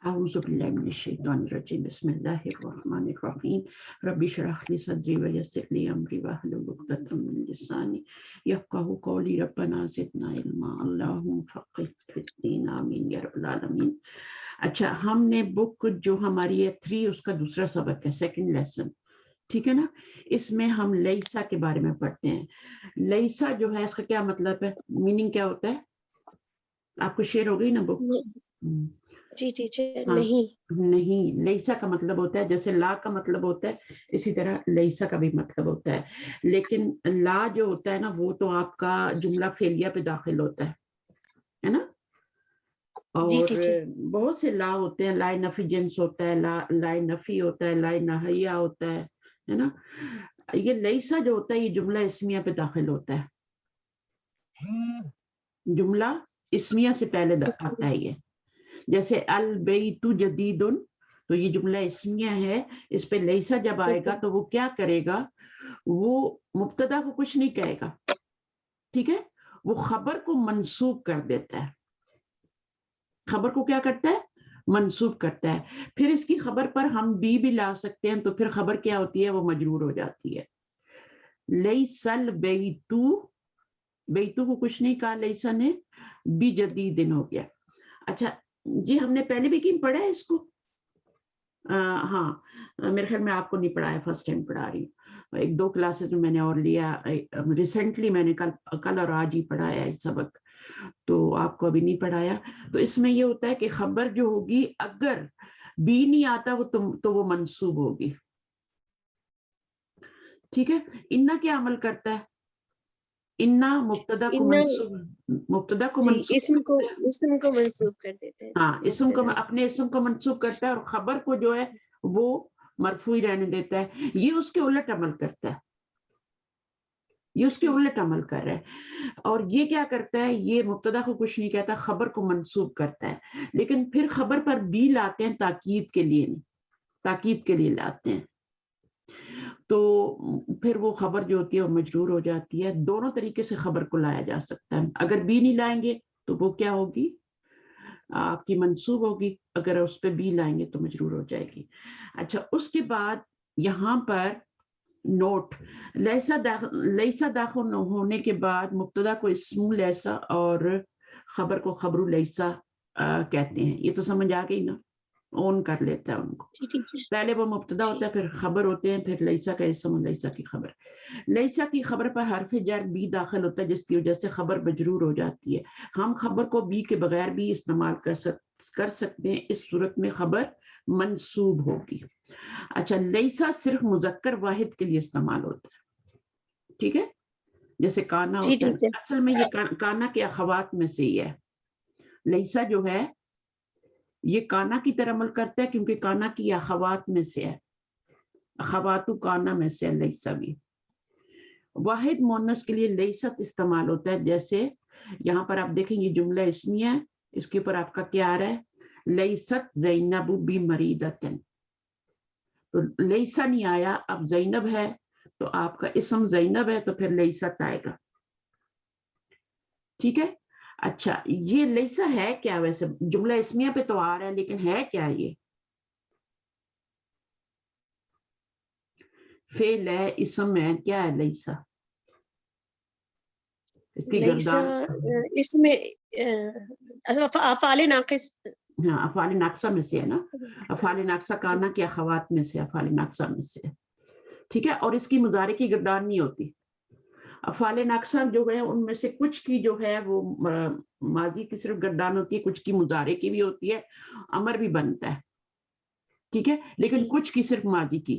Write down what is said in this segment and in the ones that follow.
اعوذ باللہ من الشیطان الرجیم بسم اللہ الرحمن الرحیم رب اشرح لی صدری ویسر لی امری واحلل عقدۃ من لسانی یفقہوا قولی ربنا زدنا علما اللہم فقہ فی الدین آمین یا رب العالمین۔ اچھا، ہم نے بک جو ہماری ہے 3 اس کا دوسرا سبق ہے، سیکنڈ لیسن، ٹھیک ہے نا۔ اس میں ہم لیسا کے بارے میں پڑھتے ہیں۔ لیسا جو ہے اس کا کیا مطلب ہے، میننگ کیا ہوتا ہے؟ آپ کو شیئر ہو گئی نا بک؟ جی ٹیچر، ہاں، نہیں نہیں، لیسا کا مطلب ہوتا ہے جیسے لا کا مطلب ہوتا ہے اسی طرح لیسا کا بھی مطلب ہوتا ہے، لیکن لا جو ہوتا ہے نا وہ تو آپ کا جملہ فعلیہ پہ داخل ہوتا ہے نا۔ جی اور ٹیچر، بہت سے لا ہوتے ہیں، لائے نفی جنس ہوتا ہے، لائے نفی ہوتا ہے، لائے نہیہ ہوتا ہے نا۔ یہ لیسا جو ہوتا ہے یہ جملہ اسمیہ پہ داخل ہوتا ہے، جملہ اسمیہ سے پہلے آتا ہے۔ یہ جیسے البیت جدید، تو یہ جملہ اسمیہ ہے، اس پہ لیسا جب آئے گا تو وہ کیا کرے گا، وہ مبتدا کو کچھ نہیں کہے گا، ٹھیک ہے، وہ خبر کو منسوب کر دیتا ہے، خبر کو کیا کرتا ہے، منسوب کرتا ہے۔ پھر اس کی خبر پر ہم بھی لا سکتے ہیں، تو پھر خبر کیا ہوتی ہے، وہ مجرور ہو جاتی ہے۔ لیسا البیت، بیتو کو کچھ نہیں کہا لیسا نے، بجدید ہو گیا۔ اچھا جی، ہم نے پہلے بھی کہیں پڑھا ہے اس کو؟ ہاں، میرے خیال میں آپ کو نہیں پڑھایا، فرسٹ ٹائم پڑھا رہی ہوں، 1-2 کلاسز میں نے اور لیا، ریسنٹلی میں نے کل اور آج ہی پڑھایا اس سبق، تو آپ کو ابھی نہیں پڑھایا۔ تو اس میں یہ ہوتا ہے کہ خبر جو ہوگی اگر بھی نہیں آتا تو وہ منصوب ہوگی، ٹھیک ہے۔ انا کیا عمل کرتا ہے، انا مبتدا کو جی منصوب اسم کرتا ہے، کو منسوب کر دیتے ہیں، ہاں، اپنے اسم کو منسوب کرتا ہے، اور خبر کو جو ہے وہ مرفوع رہنے دیتا ہے۔ یہ اس کے الٹ عمل کرتا ہے، یہ اس کے الٹ عمل کر رہا ہے۔ اور یہ کیا کرتا ہے، یہ مبتدا کو کچھ نہیں کہتا، خبر کو منسوب کرتا ہے، لیکن پھر خبر پر بھی لاتے ہیں تاکید کے لیے، نہیں، تاکید کے لیے لاتے ہیں، تو پھر وہ خبر جو ہوتی ہے وہ مجرور ہو جاتی ہے۔ دونوں طریقے سے خبر کو لایا جا سکتا ہے، اگر بھی نہیں لائیں گے تو وہ کیا ہوگی، آپ کی منصوب ہوگی، اگر اس پہ بھی لائیں گے تو مجرور ہو جائے گی۔ اچھا، اس کے بعد یہاں پر نوٹ، لیسا داخل ہونے کے بعد مبتدا کو اسم لیسا اور خبر کو خبر لیسا کہتے ہیں۔ یہ تو سمجھ آ گئی نا، اون کر لیتا ہے ان کو، جی ٹیچر، پہلے وہ مبتدا ہوتا ہے، پھر خبر ہوتے ہیں، پھر لیسا کا اسم اور لیسا کی خبر۔ لیسا کی خبر پر حرف جر بھی داخل ہوتا ہے، جس کی وجہ سے خبر مجرور ہو جاتی ہے۔ ہم خبر کو بھی کے بغیر بھی استعمال کر سکتے ہیں، اس صورت میں خبر منصوب ہوگی۔ اچھا، لیسا صرف مذکر واحد کے لیے استعمال ہوتا ہے، ٹھیک ہے، جیسے کانا جی ہوتا ہے، ٹیچر، اصل میں یہ کانا کے اخوات میں سے ہی ہے۔ لیسا جو ہے یہ کانا کی طرح عمل کرتا ہے، کیونکہ کانا کی اخوات میں سے ہے، اخواتو کانا میں سے لیسا بھی۔ واحد مؤنث کے لیے لیست استعمال ہوتا ہے، جیسے یہاں پر آپ دیکھیں یہ جملہ اسمیہ ہے، اس کے اوپر آپ کا کیا آ رہا ہے، لیست زینب بمریضۃ، تو لیسا نہیں آیا، اب زینب ہے تو آپ کا اسم زینب ہے تو پھر لیست آئے گا، ٹھیک ہے۔ اچھا، یہ لیسا ہے کیا، ویسے جملہ اسمیہ پہ تو آ رہا ہے لیکن ہے کیا، یہ فعل ہے، اسم ہے، کیا ہے لیسا، اس کی لیسا گردان، اس میں افعال ناقص، ہاں، افعال ناقصہ میں سے ہے نا، افعال ناقصہ جی کانا کے اخوات میں سے، افعال ناقصہ میں سے، ٹھیک ہے، اور اس کی مضارع کی گردان نہیں ہوتی۔ افعال ناقصہ جو ہے ان میں سے کچھ کی جو ہے وہ ماضی کی صرف گردان ہوتی ہے، کچھ کی مضارع کی بھی ہوتی ہے، امر بھی بنتا ہے، ٹھیک ہے، لیکن کچھ کی صرف ماضی کی۔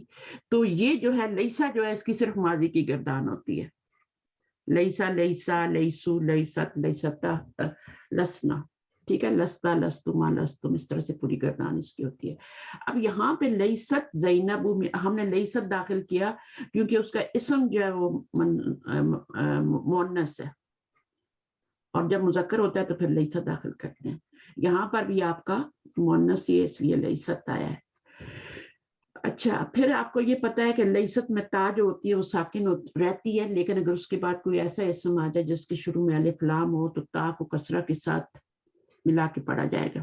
تو یہ جو ہے لیسا جو ہے اس کی صرف ماضی کی گردان ہوتی ہے، لیسا لیسا لیسو لیست لیستا لسنا، ٹھیک ہے، لستا لستما لستم، اس طرح سے پوری گردان اس کی ہوتی ہے۔ اب یہاں پہ لیست زینب میں ہم نے لیست داخل کیا کیونکہ اس کا اسم جو ہے وہ مؤنث ہے، اور جب مذکر ہوتا ہے تو پھر لیست داخل کرتے ہیں۔ یہاں پر بھی آپ کا مؤنث ہی ہے، اس لیے لیست آیا ہے۔ اچھا، پھر آپ کو یہ پتا ہے کہ لیست میں تا جو ہوتی ہے وہ ساکن رہتی ہے، لیکن اگر اس کے بعد کوئی ایسا اسم آ جائے جس کے شروع میں الف لام ہو تو تا کو کسرہ کے ساتھ ملا کے پڑھا جائے گا۔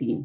3,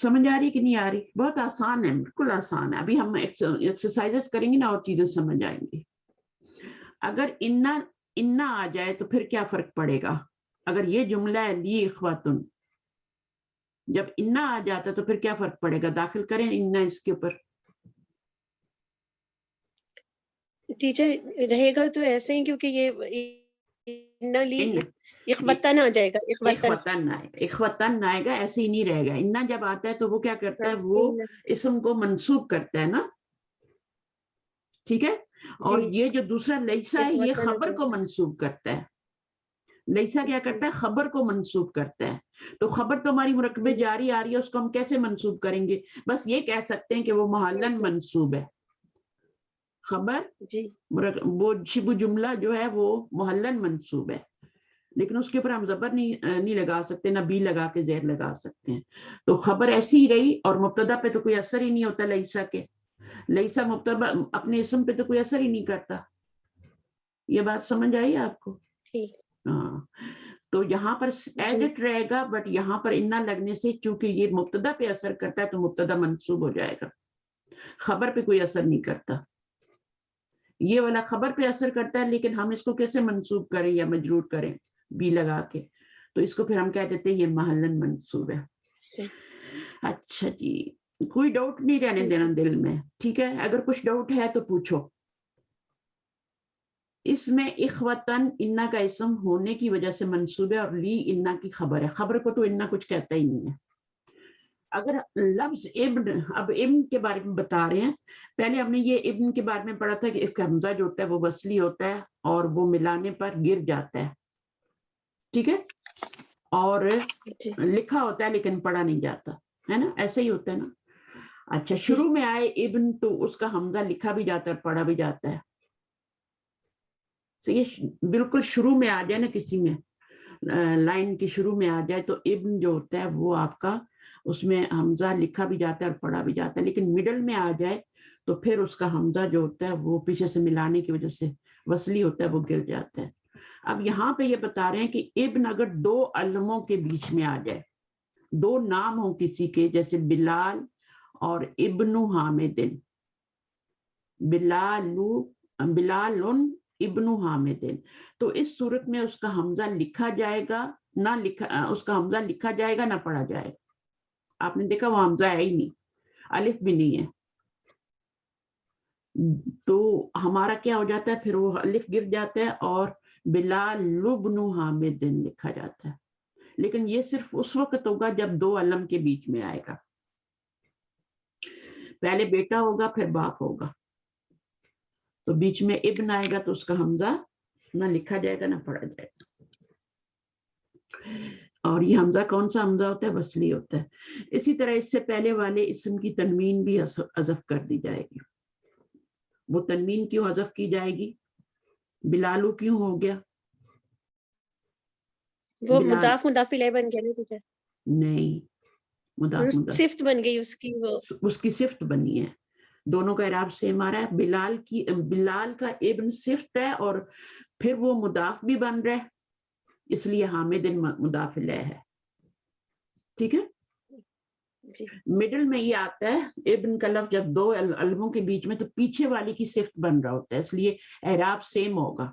سمجھ آ رہی کہ نہیں آ رہی؟ بہت آسان ہے، بالکل آسان ہے. ابھی ہم ایکسرسائزز کریں گے نا اور چیزیں سمجھ آئیں گی. اگر انا آ جائے تو پھر کیا فرق پڑے گا؟ اگر یہ جملہ ہے لی اخواتن، جب انا آ جاتا تو پھر کیا فرق پڑے گا؟ داخل کریں انا اس کے اوپر. ٹیچر رہے گا تو ایسے ہی، کیونکہ یہ اخوتن آ جائے گا. اخوتن آئے گا، ایسے ہی نہیں رہے گا. انا جب آتا ہے تو وہ کیا کرتا ہے؟ وہ اسم کو منسوب کرتا ہے نا، ٹھیک ہے. اور یہ جو دوسرا لیسا ہے یہ خبر کو منسوب کرتا ہے. لیسا کیا کرتا ہے؟ خبر کو منسوب کرتا ہے. تو خبر تو ہماری مرکب جاری آ رہی ہے، اس کو ہم کیسے منسوب کریں گے؟ بس یہ کہہ سکتے ہیں کہ وہ محلن منسوب ہے. خبر وہ شبہ جملہ جو ہے وہ محلن منسوب ہے، لیکن اس کے اوپر ہم زبر نہیں لگا سکتے، نہ بی لگا کے زیر لگا سکتے ہیں. تو خبر ایسی ہی رہی، اور مبتدا پہ تو کوئی اثر ہی نہیں ہوتا لیسا کے. لیسا مبتدا اپنے اسم پہ تو کوئی اثر ہی نہیں کرتا. یہ بات سمجھ آئی آپ کو؟ ہاں. تو یہاں پر ایز اٹ رہے گا، بٹ یہاں پر انا لگنے سے چونکہ یہ مبتدا پہ اثر کرتا ہے تو مبتدا منصوب ہو جائے گا. خبر پہ کوئی اثر نہیں کرتا. یہ والا خبر پہ اثر کرتا ہے، لیکن ہم اس کو کیسے منصوب کریں یا مجرور کریں؟ بی لگا کے. تو اس کو پھر ہم کہہ دیتے ہیں یہ محلن منصوب ہے. اچھا جی، کوئی ڈاؤٹ نہیں رہنے دینا دل میں، ٹھیک ہے؟ اگر کچھ ڈاؤٹ ہے تو پوچھو. اس میں اخوتن انا کا اسم ہونے کی وجہ سے منصوب ہے، اور لی انا کی خبر ہے. خبر کو تو انا کچھ کہتا ہی نہیں ہے. اگر لفظ ابن، اب ابن کے بارے میں بتا رہے ہیں. پہلے ہم نے یہ ابن کے بارے میں پڑھا تھا کہ اس کا حمزہ جو ہوتا ہے وہ وصلی ہوتا ہے اور وہ ملانے پر گر جاتا ہے، ٹھیک ہے؟ اور لکھا ہوتا ہے لیکن پڑھا نہیں جاتا ہے نا، ایسے ہی ہوتا ہے نا. اچھا، شروع میں آئے ابن تو اس کا حمزہ لکھا بھی جاتا ہے اور پڑھا بھی جاتا ہے. یہ بالکل شروع میں آ جائے نا، کسی میں لائن کی شروع میں آ جائے تو ابن جو ہوتا ہے وہ آپ کا اس میں حمزہ لکھا بھی جاتا ہے اور پڑھا بھی جاتا ہے. لیکن مڈل میں آ جائے تو پھر اس کا حمزہ جو ہوتا ہے وہ پیچھے سے ملانے کی وجہ سے وصلی ہوتا ہے، وہ گر جاتا ہے. اب یہاں پہ یہ بتا رہے ہیں کہ ابن اگر دو علموں کے بیچ میں آ جائے، دو نام ہوں کسی کے، جیسے بلال اور ابن حامد، بلال ابن حامد، تو اس صورت میں اس کا حمزہ لکھا جائے گا، اس کا حمزہ لکھا جائے گا نہ پڑھا جائے گا. آپ نے دیکھا وہ حمزہ ہے ہی نہیں، الف بھی نہیں ہے. تو ہمارا کیا ہو جاتا ہے؟ پھر وہ الف گر جاتا ہے اور بلال ابن حامد لکھا جاتا ہے. لیکن یہ صرف اس وقت ہوگا جب دو علم کے بیچ میں آئے گا. پہلے بیٹا ہوگا پھر باپ ہوگا، تو بیچ میں ابن آئے گا تو اس کا حمزہ نہ لکھا جائے گا نہ پڑھا جائے گا. اور یہ حمزہ کون سا حمزہ ہوتا ہے؟ وصلی ہوتا ہے. اسی طرح اس سے پہلے والے اسم کی تنوین بھی حذف کر دی جائے گی. وہ تنوین کیوں حذف کی جائے گی؟ بلالو کیوں ہو گیا؟ وہ مضاف مضاف الیہ بن گیا نا. نہیں، مضاف صفت بن گئی اس کی، وہ اس کی صفت بنی ہے. دونوں کا اعراب سیم آ رہا ہے. بلال کا ابن صفت ہے اور پھر وہ مضاف بھی بن رہا ہے، اس لیے حامد مضاف الیہ ہے. ٹھیک ہے؟ مڈل میں یہ آتا ہے ابن کا لفظ جب دو علموں کے بیچ میں، تو پیچھے والی کی صفت بن رہا ہوتا ہے، اس لیے اعراب سیم ہوگا.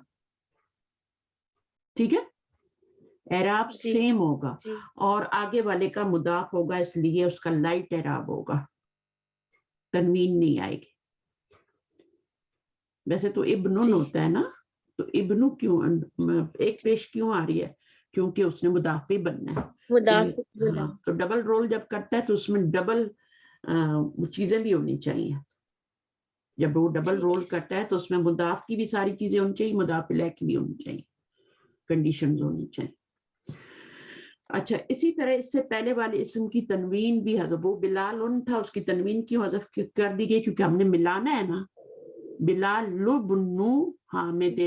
ٹھیک ہے؟ اعراب سیم ہوگا اور آگے والے کا مضاف ہوگا، اس لیے اس کا لائٹ اعراب ہوگا، تنوین نہیں آئے گی. ویسے تو ابن ہوتا ہے نا، تو ابن کیوں ایک پیش کیوں آ رہی ہے؟ کیونکہ اس نے مضاف بھی بننا ہے. تو ڈبل رول جب کرتا ہے تو اس میں ڈبل چیزیں بھی ہونی چاہیے. جب وہ ڈبل رول کرتا ہے تو اس میں مضاف کی بھی ساری چیزیں ہونی چاہیے، مضاف الیہ کی بھی ہونی چاہیے، کنڈیشنز ہونی چاہیے. اچھا، اسی طرح اس سے پہلے والے اسم کی تنوین بھی حذف. وہ بلال تھا، اس کی تنوین کیوں حذف کر دی گئی؟ کیونکہ ہم نے ملانا ہے نا. بلال ابن حامد،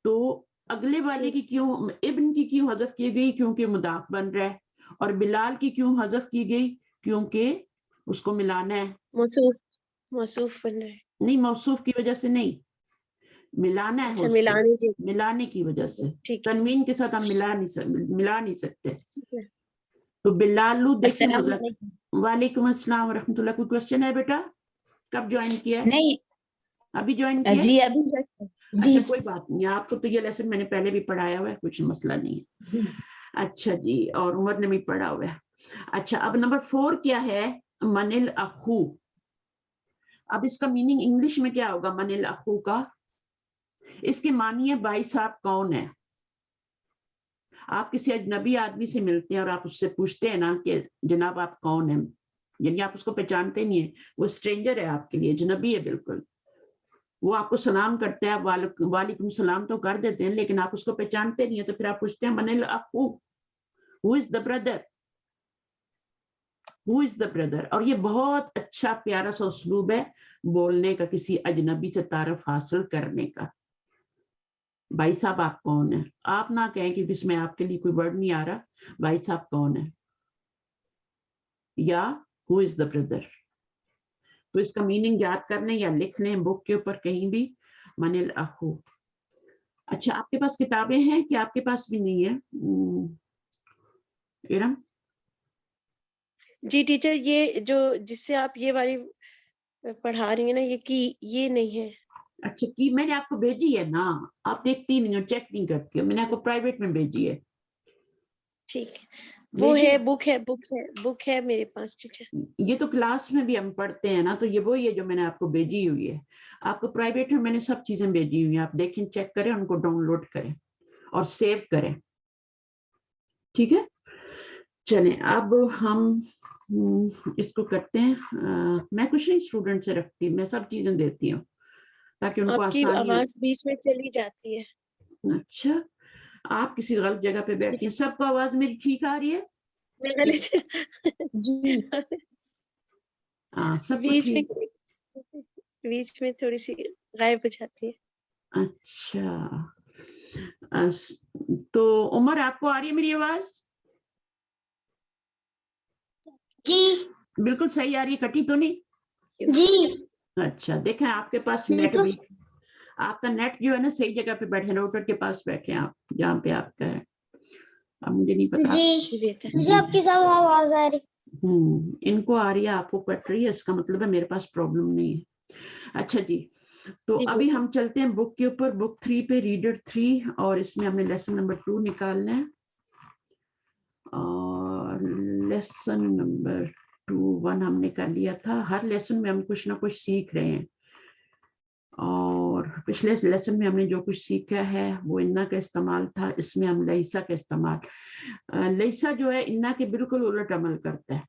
تو اگلے والے کی کیوں ابن کی کیوں حذف کی گئی؟ کیونکہ مضاف بن رہا ہے. اور بلال کی کیوں حذف کی گئی؟ کیونکہ اس کو ملانا ہے، موصوف بن رہا ہے. نہیں، موصوف کی وجہ سے نہیں، ملانا ہے، ملانے کی وجہ سے. تنوین کے ساتھ ہم ملا نہیں سکتے. تو بلالو دیکھیں السلام مذکر. علیکم. وعلیکم السلام ورحمۃ اللہ. کوئی کوشچن ہے بیٹا؟ کب جوائن کیا؟ نہیں ابھی جوائن کیا؟ جی ابھی جی اچھا کوئی بات نہیں, آپ کو تو یہ لیسن میں نے پہلے بھی پڑھایا ہوا ہے, کچھ مسئلہ نہیں ہے. اچھا جی, اور عمر نے بھی پڑھا ہوا ہے. اچھا اب نمبر 4 کیا ہے؟ من الاخو. اب اس کا میننگ انگلش میں کیا ہوگا من الاخو کا؟ اس کے معنی ہے بھائی صاحب کون ہے. آپ کسی اجنبی آدمی سے ملتے ہیں اور آپ اس سے پوچھتے ہیں نا کہ جناب آپ کون ہیں, یعنی آپ اس کو پہچانتے نہیں ہیں, وہ اسٹرینجر ہے آپ کے لیے, اجنبی ہے بالکل. وہ آپ کو سلام کرتا ہے, وعلیکم السلام تو کر دیتے ہیں, لیکن آپ اس کو پہچانتے نہیں ہیں, تو پھر آپ پوچھتے ہیں من الاخو, ہو از the brother, who is the brother. اور یہ بہت اچھا پیارا سا اسلوب ہے بولنے کا, کسی اجنبی سے تعارف حاصل کرنے کا. بھائی صاحب آپ کون ہیں, آپ نہ کہیں کہ اس میں آپ کے لیے کوئی ورڈ نہیں آ رہا, بھائی صاحب کون ہے, یا ہو از دا بردر. تو اس کا میننگ یاد کر لیں یا لکھ لیں بک کے اوپر کہیں بھی, من الاخو. اچھا آپ کے پاس کتابیں ہیں کہ آپ کے پاس بھی نہیں ہے ارم؟ جی ٹیچر, یہ جو جس سے آپ یہ والی پڑھا رہی ہیں نا, یہ نہیں ہے. اچھا کی میں نے آپ کو بھیجی ہے نا, آپ دیکھتی نہیں ہو, چیک نہیں کرتی ہو, میں نے آپ کو پرائیویٹ میں بھیجی ہے. ٹھیک ہے, وہ ہے بک ہے میرے پاس ٹیچر. یہ تو کلاس میں بھی ہم پڑھتے ہیں نا, تو یہ وہی ہے جو میں نے آپ کو بھیجی ہوئی ہے. آپ کو پرائیویٹ میں میں نے سب چیزیں بھیجی ہوئی ہیں, آپ دیکھیں, چیک کریں, ان کو ڈاؤن لوڈ کریں اور سیو کریں. ٹھیک ہے, چلیں اب ہم اس کو کرتے ہیں. میں کچھ نہیں اسٹوڈنٹ سے رکھتی, میں سب چیزیں دیتی ہوں تاکہ ان کو آپ کی آسانی ہو. آواز بیچ میں چلی جاتی ہے. اچھا آپ کسی غلط جگہ پہ بیٹھی ہیں. سب کو آواز میری ٹھیک آ رہی ہے؟ جی سب کو ٹھیک. بیچ میں تھوڑی سی غائب ہو جاتی ہے. اچھا تو عمر آپ کو آ رہی ہے میری آواز؟ جی بالکل صحیح آ رہی ہے, کٹی تو نہیں؟ جی اچھا دیکھیں آپ کے پاس نیٹ بھی, آپ کا نیٹ جو ہے نا صحیح جگہ پہ بیٹھے, راؤٹر کے پاس بیٹھے آپ جہاں پہ آپ کا ہے. اب مجھے نہیں پتا. جی مجھے آپ کی سب آواز آ رہی. ان کو آ رہی ہے, آپ کو کٹ رہی ہے, اس کا مطلب ہے میرے پاس پرابلم نہیں ہے. اچھا جی, تو ابھی ہم چلتے ہیں بک کے اوپر, بک 3 پہ, ریڈر 3, اور اس میں ہم نے لیسن نمبر 2 نکالنا ہے. اور لیسن نمبر 1 ہم نے کر لیا تھا. ہر لیسن میں ہم کچھ نہ کچھ سیکھ رہے ہیں, اور پچھلے لیسن میں ہم نے جو کچھ سیکھا ہے وہ انا کا استعمال تھا, اس میں ہم لیسا کا استعمال. لیسا جو ہے انا کے بالکل الٹ عمل کرتا ہے.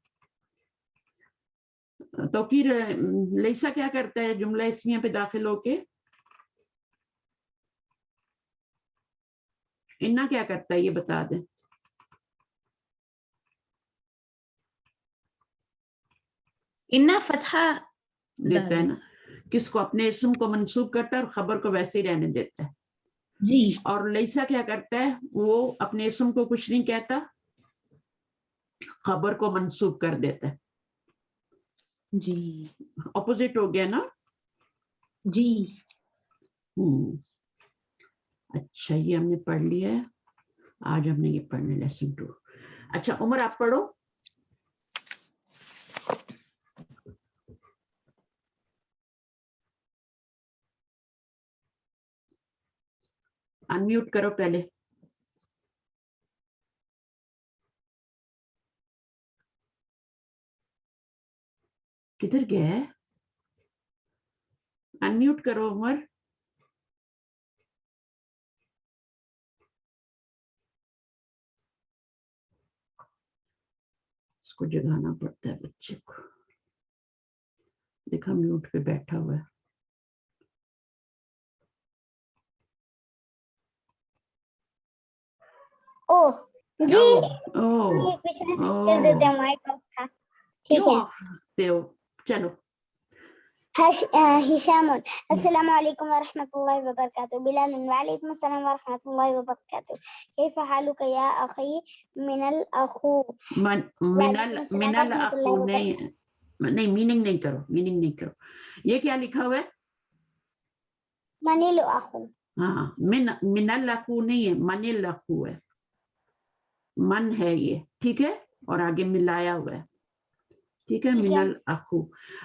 تو پھر لیسا کیا کرتا ہے جملہ اسمیہ پہ داخل ہو کے؟ انا کیا کرتا ہے یہ بتا دیں. انا فتحہ دیتا ہے نا, کس کو؟ اپنے اسم کو منسوب کرتا ہے اور خبر کو ویسے ہی رہنے دیتا ہے. جی. اور لیسا کیا کرتا ہے, وہ اپنے اسم کو کچھ نہیں کہتا, خبر کو منسوب کر دیتا ہے. جی اپوزٹ ہو گیا نا. جی اچھا یہ ہم نے پڑھ لیا ہے, آج ہم نے یہ پڑھنا لیسن 2. اچھا عمر آپ پڑھو. انمیوٹ کرو پہلے. کدھر گیا ہے؟ انمیوٹ کرو عمر. اس کو جگانا پڑتا ہے بچے کو, دیکھا میوٹ پہ بیٹھا ہوا ہے. جی کر دیتے ہیں مائک آف تھا. ٹھیک ہے چلو. ہشام السلام علیکم ورحمۃ اللہ وبرکاتہ. بلال وعلیکم السلام ورحمۃ اللہ وبرکاتہ. کیف حالک یا اخی من الاخو. من الاخو نہیں, میننگ نہیں کرو, میننگ نہیں کرو. یہ کیا لکھا ہوا ہے؟ من الاخو. ہاں من الاخو نہیں ہے, من الاخو ہے, من ہے یہ, ٹھیک ہے. اور آگے ملایا ہوا ہے, ٹھیک ہے, ٹھیک ہے. منل اخو.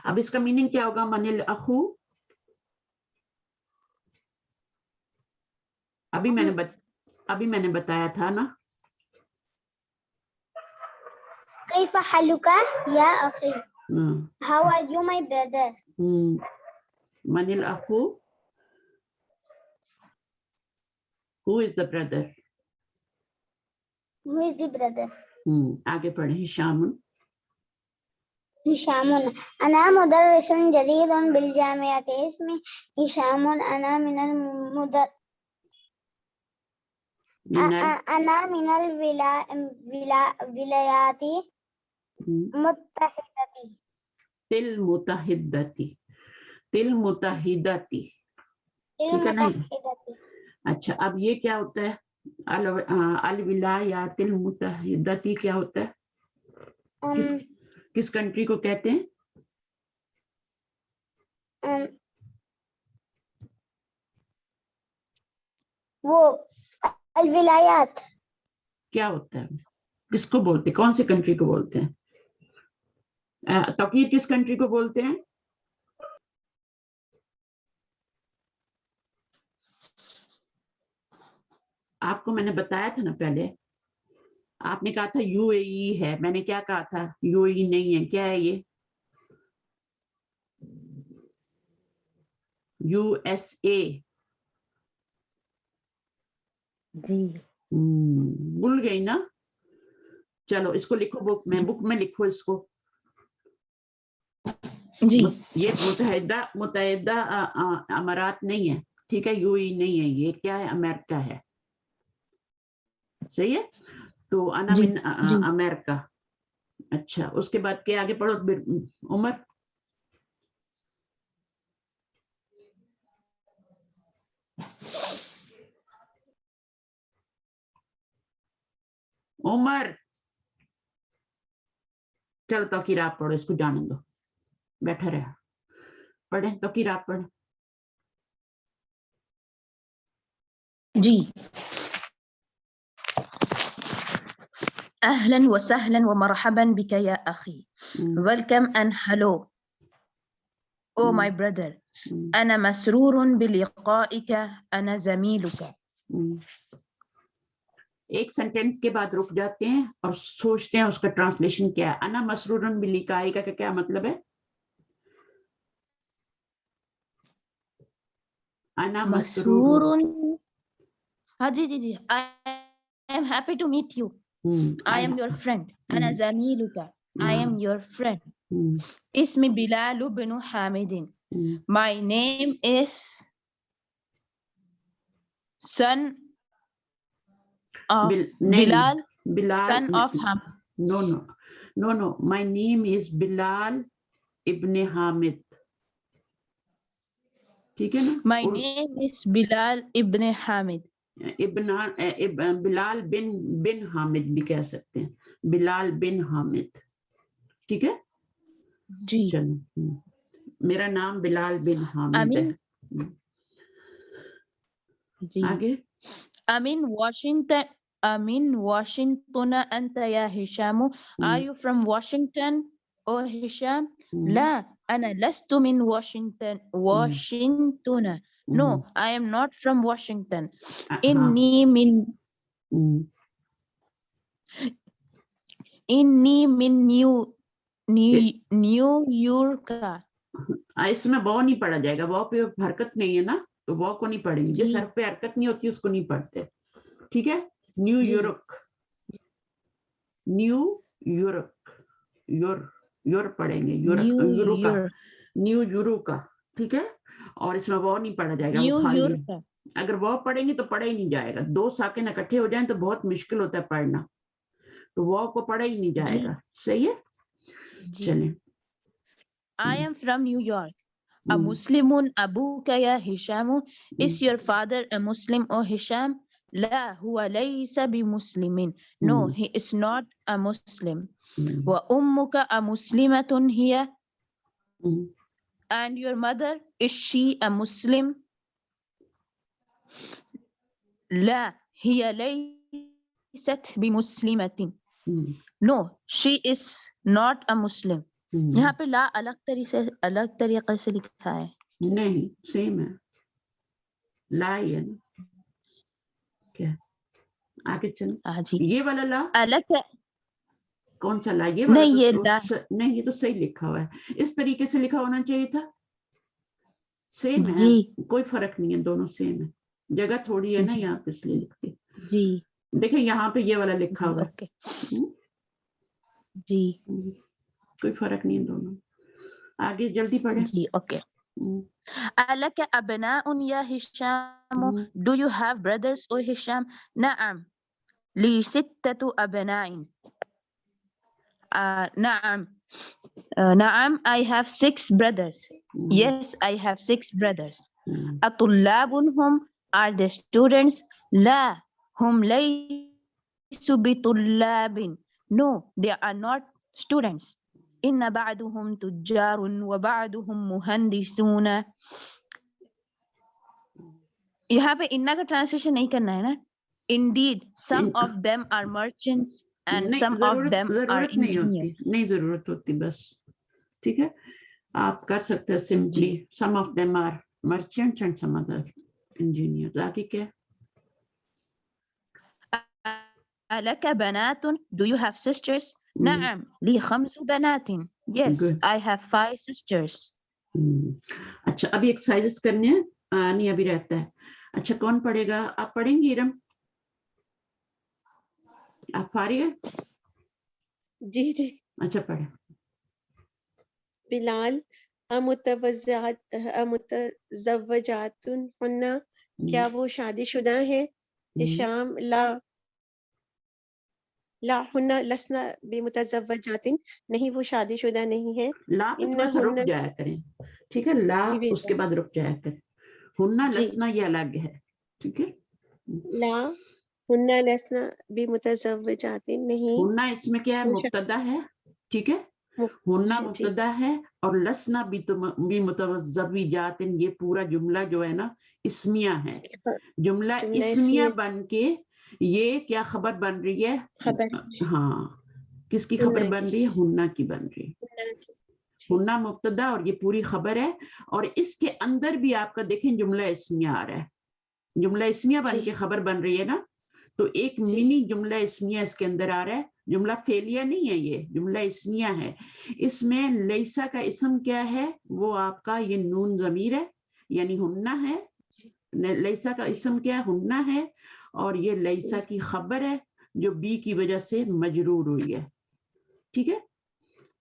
اب اس کا میننگ کیا ہوگا منل اخو؟ ابھی میں نے بتایا تھا نا, کیف حالک یا اخی, how are you my brother. منل اخو, who is the brother? who is the brother. آگے پڑھیں. ہشام. هشام أنا مدرس جديد بالجامعة. اسمي هشام. أنا من أنا من الولايات المتحدة. تل متحدتی, ٹھیک ہے نا. اچھا, اب یہ کیا ہوتا ہے الولایات المتحدتی؟ کیا ہوتا ہے؟ کس کنٹری کو کہتے ہیں؟ وہ الولایات کیا ہوتا ہے؟ کس کو بولتے ہیں؟ کون سی کنٹری کو بولتے ہیں؟ توقیر کس کنٹری کو بولتے ہیں؟ آپ کو میں نے بتایا تھا نا پہلے, آپ نے کہا تھا یو اے ای ہے, میں نے کیا کہا تھا؟ یو اے ای نہیں ہے. کیا ہے یہ؟ U S A. جی بھول گئی نا. چلو اس کو لکھو بک میں لکھو اس کو. جی یہ متحدہ امارات نہیں ہے, ٹھیک ہے, یو اے ای نہیں ہے, یہ کیا ہے؟ امریکہ ہے. صحیح ہے. تو انا جی من امریکہ. اچھا, اس کے بعد کیا آگے پڑھو عمر. عمر چلو توقیر آپ پڑھو, اس کو جانے دو, بیٹھا رہا. پڑھیں توقیر آپ پڑھیں. جی. اهلا وسهلا ومرحبا بك يا اخي. Welcome and hello, oh my brother. انا مسرور بلقائك. انا زميلك. ایک سینٹینس کے بعد رک جاتے ہیں اور سوچتے ہیں اس کا ٹرانسلیشن کیا ہے. انا مسرور بلقائک کا کیا مطلب ہے؟ انا مسرور. ہاں جی جی جی. I am happy to meet you. I am your friend. أنا زميلك. I am your friend. اسمي Bilal bin Hamid. My name is son of Bilal. Son of Hamid. No. My name is Bilal ibn Hamid. ٹھیک ہے نا. My name is Bilal ibn Hamid. بلال بن حامد بھی کہہ سکتے ہیں, بلال بن حامد. ٹھیک ہے جی. چلو, میرا نام بلال بن حامد ہے. جی. آگے. امین واشنگٹن انت یا ہشام. Are you from Washington, oh Hisham? لا أنا لست من واشنطن. No, I am not from Washington. إني من نیو یارک. اس میں وہ نہیں پڑھا جائے گا, وہ پہ حرکت نہیں ہے نا, تو وہ کو نہیں پڑھیں گے. جس حرف پہ حرکت نہیں ہوتی اس کو نہیں پڑھتے. ٹھیک ہے. نیو یورک یور پڑھیں گے. نیو یورو کا. ٹھیک ہے. اور اس میں وہ نہیں پڑھا جائے گا, وہ خالی. اگر وہ پڑھیں گے تو پڑھا ہی نہیں جائے گا. دو ساکن اکٹھے ہو جائیں تو بہت مشکل ہوتا ہے پڑھنا, تو وہ کو پڑھا ہی نہیں جائے گا. صحیح ہے. چلیں. I am from New York. A Muslim أبوك يا هشام. Is your father a Muslim, oh Hisham? لا هو ليس بمسلم. No, he is not a Muslim. وأمك أمسلمة he. And your mother, is she a Muslim? Law he ليست بمسلمة. No, she is not a Muslim. یہاں پہ لا الگ طریقے سے لکھا ہے. نہیں سیم ہے, لا ہی ہے نا. کیا آگے چل, ہاں جی یہ والا لا الگ ہے. کون سا لا, یہ والا نہیں یہ تو لا نہیں, یہ تو صحیح لکھا ہوا ہے, اس طریقے سے لکھا ہونا چاہیے تھا. سیم ہے, جی کوئی فرق نہیں ہے, دونوں سیم ہے, جگہ تھوڑی ہے نا جی یہاں پہ اس لیے لکھتی. جی دیکھیں یہاں پہ یہ والا لکھا جی ہوا ہے. اوکے جی کوئی فرق نہیں ہے دونوں. آگے جلدی پڑھیں. جی اوکے. ألك أبناء يا هشام? Do you have brothers O Hisham? نعم لي 6 أبناء. نعم نعم I have 6 brothers. Yes, I have 6 brothers. أطلاب هم? Are they students? لا هم ليسوا بطلاب. No, they are not students. إن بعضهم تجار وبعضهم مهندسون. یہاں پہ اننا کا ٹرانسلیشن نہیں کرنا ہے نا. Indeed, some of them are merchants and some of them are engineers. نہیں ضرورت ہوتی بس, ٹھیک ہے, آپ کر سکتے ہیں simply some of them are merchants and some other engineers. آگے کیا؟ ألك بنات? Do you have sisters? نعم لي 5 بنات. Yes, I have 5 sisters. اچھا ابھی ایکسرسائز کرنے ہیں, نہیں ابھی رہتا ہے. اچھا کون پڑھے گا, آپ پڑھیں گی ارم؟ آپ فارغ ہے؟ جی جی. اچھا پڑھیں. بلال امتزوجات ہن, کیا وہ شادی شدہ ہیں؟ ہشام لا ہن لسنا بمتزوجات, نہیں وہ شادی شدہ نہیں ہیں. لا پہ تھوڑا سا رک جایا کریں, ٹھیک ہے, لا اس کے بعد رک جایا کریں. ہننا لسنا یہ الگ ہے, ٹھیک ہے. لا ہن لسنا بمتزوجات, نہیں ہننا اس میں کیا ہے, مبتدا ہے, ٹھیک ہے. ہننا مبتدا ہے اور لسنا بمتزوجات, یہ پورا جملہ جو ہے نا اسمیہ ہے. جملہ اسمیہ بن کے یہ کیا خبر بن رہی ہے؟ ہاں, کس کی خبر بن رہی ہے؟ ہننا کی بن رہی ہے. ہننا مبتدا اور یہ پوری خبر ہے, اور اس کے اندر بھی آپ کا دیکھیں جملہ اسمیہ آ رہا ہے. جملہ اسمیہ بن کے خبر بن رہی ہے نا, تو ایک منی جملہ اسمیہ اس کے اندر آ رہا ہے. جملہ فعلیہ نہیں ہے, یہ جملہ اسمیہ ہے. اس میں لیسا کا اسم کیا ہے؟ وہ آپ کا یہ نون ضمیر ہے, یعنی ہننا ہے. لیسا کا اسم کیا ہے؟ ہننا ہے, اور یہ لیسا کی خبر ہے جو بی کی وجہ سے مجرور ہوئی ہے, ٹھیک ہے.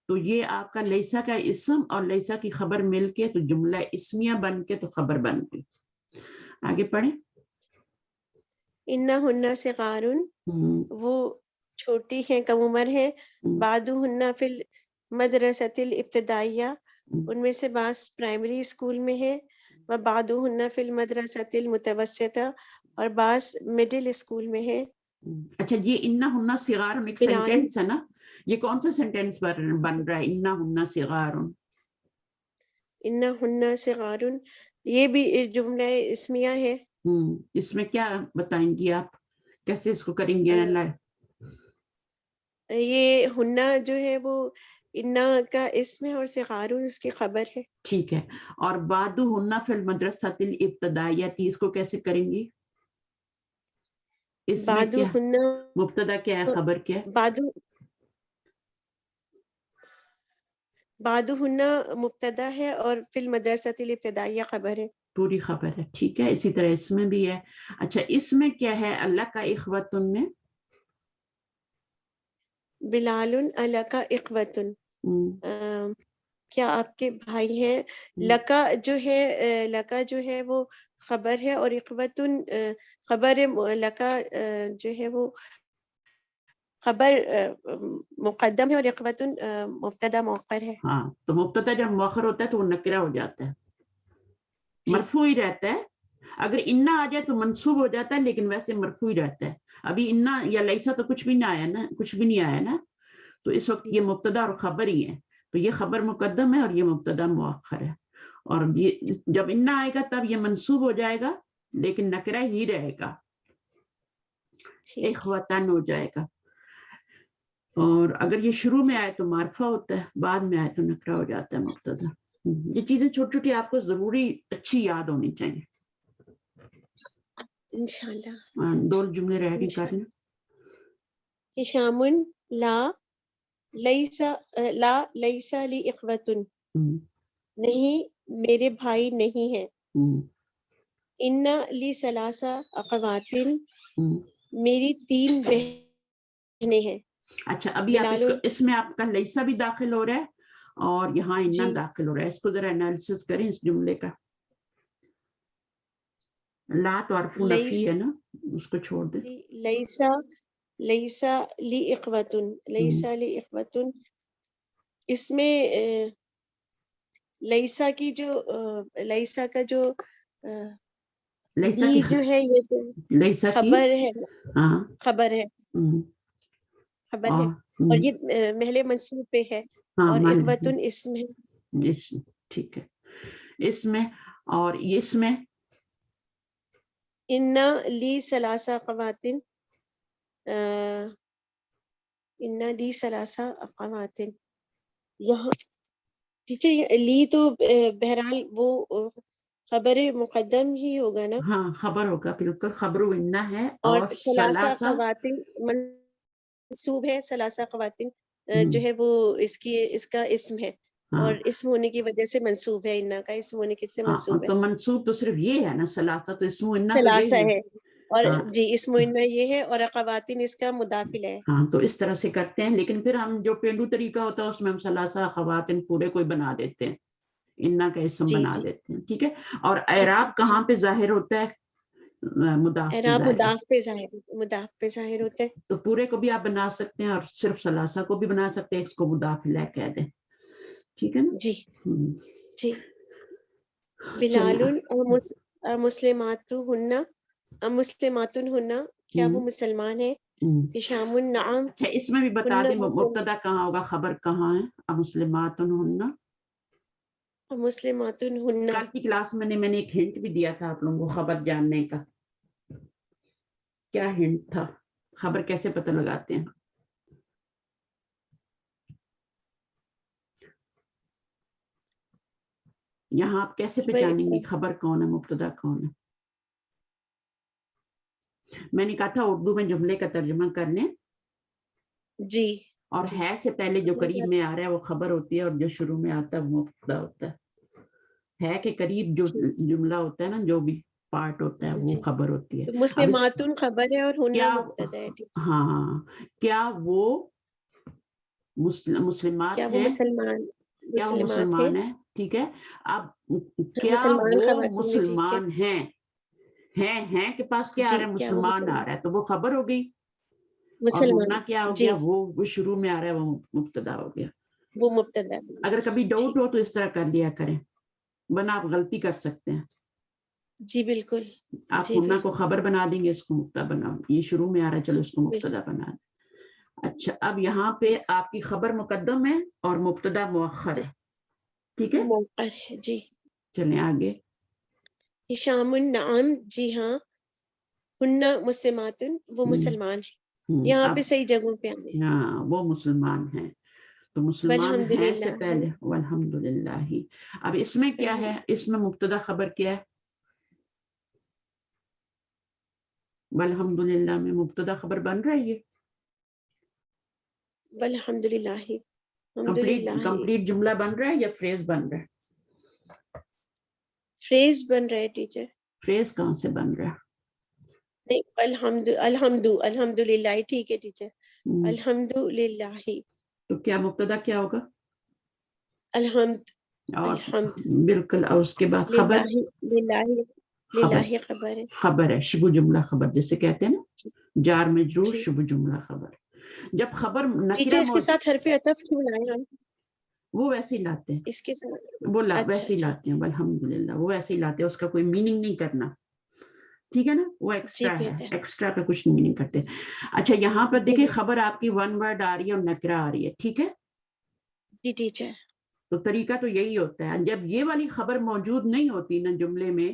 تو یہ آپ کا لیسا کا اسم اور لیسا کی خبر مل کے تو جملہ اسمیہ بن کے تو خبر بن گئی. آگے پڑھیں. انہن صغار, وہ چھوٹی ہیں, کم عمر ہیں. بعضہن فی المدرسۃ الابتدائیہ, ان میں سے بعض پرائمری اسکول میں ہیں. وبعضہن فی المدرسۃ المتوسطہ, اور بعض مڈل اسکول میں ہیں. اچھا یہ انہن صغار ایک سینٹینس ہے نا, یہ کون سا سینٹینس بن رہا ہے؟ انہن صغار, انہن صغار, یہ بھی جملہ اسمیہ ہے. اس میں کیا بتائیں گی آپ, کیسے اس کو کریں گے؟ یہ ہننا جو ہے وہ انا کا اسم ہے اور صغار اس کی خبر ہے. ٹھیک ہے. اور بعضہن فی المدرسۃ الابتدائیہ, اس کو کیسے کریں گی؟ اس میں کیا مبتدا کیا ہے, خبر کیا ہے؟ بعضہن مبتدا ہے اور فی المدرسۃ الابتدائیہ خبر ہے, پوری خبر ہے, ٹھیک ہے. اسی طرح اس میں بھی ہے. اچھا اس میں کیا ہے؟ اللہ کا اخوتن میں بلال لکا اخوتن, کیا آپ کے بھائی ہیں؟ لکا جو ہے وہ خبر ہے, اور اخوتن خبر لکا جو ہے وہ خبر مقدم ہے, اور اخوتن مبتدا مؤخر ہے. ہاں, تو مبتدا جب مؤخر ہوتا ہے تو وہ نکرہ ہو جاتا ہے, مرفوع ہی رہتا ہے. اگر انا آ جائے تو منصوب ہو جاتا ہے, لیکن ویسے مرفوع ہی رہتا ہے. ابھی انا یا لیسا تو کچھ بھی نہیں آیا نا, کچھ بھی نہیں آیا نا, تو اس وقت یہ مبتدا اور خبر ہی ہے. تو یہ خبر مقدم ہے اور یہ مبتدا مؤخر ہے, اور یہ جب انا آئے گا تب یہ منصوب ہو جائے گا, لیکن نکرہ ہی رہے گا, اخوتن ہو جائے گا. اور اگر یہ شروع میں آئے تو معرفہ ہوتا ہے, بعد میں آئے تو نکرہ ہو جاتا ہے مبتدا. یہ چیزیں چھوٹی چھوٹی آپ کو ضروری اچھی یاد ہونی چاہیے. انشاءاللہ. دو جملے رہ گئے کر لیں. ہشام لا لیس لی اخوۃ، نہیں میرے بھائی نہیں ہیں. ان لی ثلاثہ اخوات، میری 3 بہنیں ہیں. اچھا ابھی آپ اس میں آپ کا لیسا بھی داخل ہو رہا ہے اور یہاں انا جی داخل ہو رہا ہے. اس کو ذرا انالیسس کریں اس جملے کا. لا تو عرف نفی ہے نا, اس کو چھوڑ دیں. لیسا لی اخوۃ، لیسا لی اخوۃ، اس میں لیسا کی جو لیسا کا جو لیسا ہی کی جو ہے یہ تو لیسا کی خبر ہے، ہاں خبر ہے، خبر ہے، اور یہ محل منصوب پہ ہے، اور اخوۃ اسم ہے. اسم ٹھیک ہے. اس میں اور اس میں ان لی ثلاثہ اخوات، ان لی ثلاثہ اخوات. یہاں ٹیچر لی تو بہرحال وہ خبر مقدم ہی ہوگا نا. ہاں خبر ہوگا بالکل. خبر انا ہے اور اور ثلاثہ ثلاثہ اخوات منصوب ہے. ثلاثہ اخوات جو ہے وہ اس کا اسم ہے، اور اسم ہونے کی وجہ سے منصوب ہے. انا کا اسم ہونے کی سے منصوب ہے. تو منصوب تو صرف یہ ہے نا, ثلاثہ تو اسم انا تو ثلاثہ یہی ہے، اور جی اسم انا یہ ہے، اور اخواتین اس کا مداخل ہے. ہاں تو اس طرح سے کرتے ہیں. لیکن پھر ہم جو پہلو طریقہ ہوتا ہے اس میں ہم ثلاثہ اخواتین پورے کوئی بنا دیتے ہیں, انا کا اسم جی بنا جی دیتے ہیں. ٹھیک ہے. اور ٹھیک ہے. اعراب کہاں پہ ظاہر ہوتا ہے؟ مضاف پہ اعراب ظاہر. مضاف پہ ظاہر ہوتا ہے. تو پورے کو بھی آپ بنا سکتے ہیں اور صرف ثلاثہ کو بھی بنا سکتے ہیں, اس کو مضاف الیہ کہہ دیں. ٹھیک ہے نا. جی جی. چلیں. بلال مسلمات ہننا، کیا وہ مسلمان ہیں؟ ہشام نعم. اچھا اس میں بھی بتا دیں مبتدا کہاں ہوگا, خبر کہاں ہے؟ مسلمات ہننا. مسلمات ہننا. کل کی کلاس میں نے ایک ہنٹ بھی دیا تھا آپ لوگوں کو خبر جاننے کا. کیا ہنٹ تھا؟ خبر کیسے پتہ لگاتے ہیں؟ یہاں آپ کیسے پہچانیں گے خبر کون ہے مبتدا کون ہے؟ میں نے کہا تھا اردو میں جملے کا ترجمہ کر لیں. جی. اور ہے سے پہلے جو قریب میں آ رہا ہے وہ خبر ہوتی ہے, اور جو شروع میں آتا ہے وہ مبتدا ہوتا ہے. ہے کہ قریب جو جملہ ہوتا ہے نا, جو بھی پارٹ ہوتا ہے وہ خبر ہوتی ہے. مسلمات خبر ہے اور ہننا مبتدا ہے. ہاں کیا وہ مسلمات کیا وہ ہیں؟ کیا وہ مسلمات ہیں؟ مسلمان ہیں؟ ٹھیک ہے. اب کیا وہ مسلمان ہیں کے پاس کیا آ رہا ہے؟ مسلمان آ رہا ہے, تو وہ خبر ہو گئی. اور ہونا کیا ہو گیا؟ وہ شروع میں آ رہا ہے, وہ مبتدا ہو گیا. وہ مبتدا. اگر کبھی ڈاؤٹ ہو تو اس طرح کر لیا کریں, ورنہ آپ غلطی کر سکتے ہیں. جی بالکل. آپ ہونا کو خبر بنا دیں گے, اس کو مبتدا بنا, یہ شروع میں آ رہا ہے چلو اس کو مبتدا بنا دیں. اچھا اب یہاں پہ آپ کی خبر مقدم ہے اور مبتدا مؤخر ہے. ٹھیک ہے. جی چلیں آگے. ہشام نعم, جی ہاں. ہننا مسلمات, وہ مسلمان ہیں. یہاں پہ صحیح جگہوں پہ آنے. ہاں وہ مسلمان ہیں, تو مسلمان ہیں سے پہلے والحمدللہ. اب اس میں کیا ہے؟ اس میں مبتدا خبر کیا ہے؟ والحمدللہ میں مبتدا خبر بن رہی ہے. والحمدللہ کمپلیٹ جملہ بن رہا ہے یا فریز بن رہا ہے؟ فریز بن رہا ہے ٹیچر. فریز کہاں سے بن رہا ہے؟ نہیں الحمدللہ. ٹھیک ہے ٹیچر. الحمدللہ. تو کیا مبتدا کیا ہوگا؟ الحمد. بالکل. اور اس کے بعد خبر للہ خبر ہے. خبر ہے, شبہ جملہ خبر جسے کہتے ہیں نا, جار مجرور شبہ جملہ خبر. جب خبر نکرہ اس کے ساتھ حرف عطف کیوں لائے ہم؟ وہ ویسے ہی لاتے ہیں, اس کے ساتھ وہ ویسے ہی لاتے ہیں. الحمدللہ وہ ویسے ہی لاتے ہیں, اس کا کوئی میننگ نہیں کرنا. ٹھیک ہے نا, وہ ایکسٹرا ہے, ایکسٹرا کا کچھ نہیں کرتے. اچھا یہاں پر دیکھیں خبر آپ کی ون ورڈ آ رہی ہے اور نکرہ آ رہی ہے. ٹھیک ہے جی ٹیچر. تو طریقہ تو یہی ہوتا ہے, جب یہ والی خبر موجود نہیں ہوتی نا جملے میں,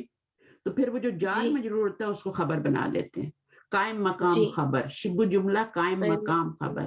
تو پھر وہ جو جار مجرور ہوتا ہے اس کو خبر بنا دیتے ہیں. قائم مقام خبر, شبہ جملہ قائم مقام خبر.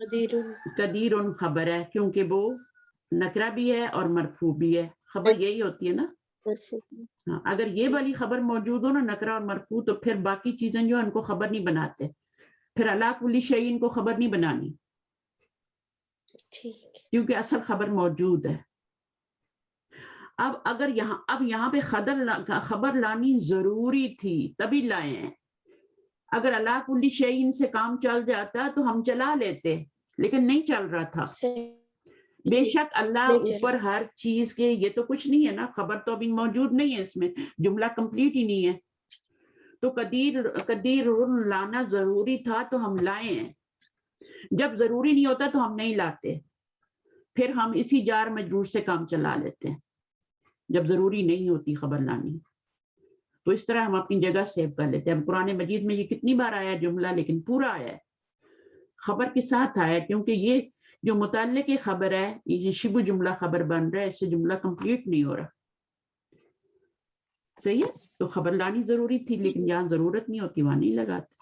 قدیر خبر ہے کیونکہ وہ نکرہ بھی ہے اور مرفوع بھی ہے. خبر یہی ہوتی ہے نا. ہاں اگر یہ والی خبر موجود ہو نا نکرہ اور مرفوع تو پھر باقی چیزیں جو ان کو خبر نہیں بناتے. پھر علی کل شیء ان کو خبر نہیں بنانی کیونکہ اصل خبر موجود ہے. اب اگر یہاں پہ خبر لانی ضروری تھی تبھی لائے ہیں. اگر علی کل شیء سے کام چل جاتا تو ہم چلا لیتے لیکن نہیں چل رہا تھا. بے شک اللہ اوپر ہر چیز کے یہ تو کچھ نہیں ہے نا. خبر تو ابھی موجود نہیں ہے اس میں جملہ کمپلیٹ ہی نہیں ہے. تو قدیر لانا ضروری تھا تو ہم لائے ہیں. جب ضروری نہیں ہوتا تو ہم نہیں لاتے. پھر ہم اسی جار مجرور سے کام چلا لیتے ہیں جب ضروری نہیں ہوتی خبر لانی. تو اس طرح ہم اپنی جگہ سیو کر لیتے ہیں. قرآن مجید میں یہ کتنی بار آیا جملہ لیکن پورا آیا ہے خبر کے ساتھ آیا کیونکہ یہ جو متعلق خبر ہے یہ شبہ جملہ خبر بن رہا ہے. اس سے جملہ کمپلیٹ نہیں ہو رہا. صحیح ہے. تو خبر لانی ضروری تھی لیکن جہاں ضرورت نہیں ہوتی وہاں نہیں لگاتے.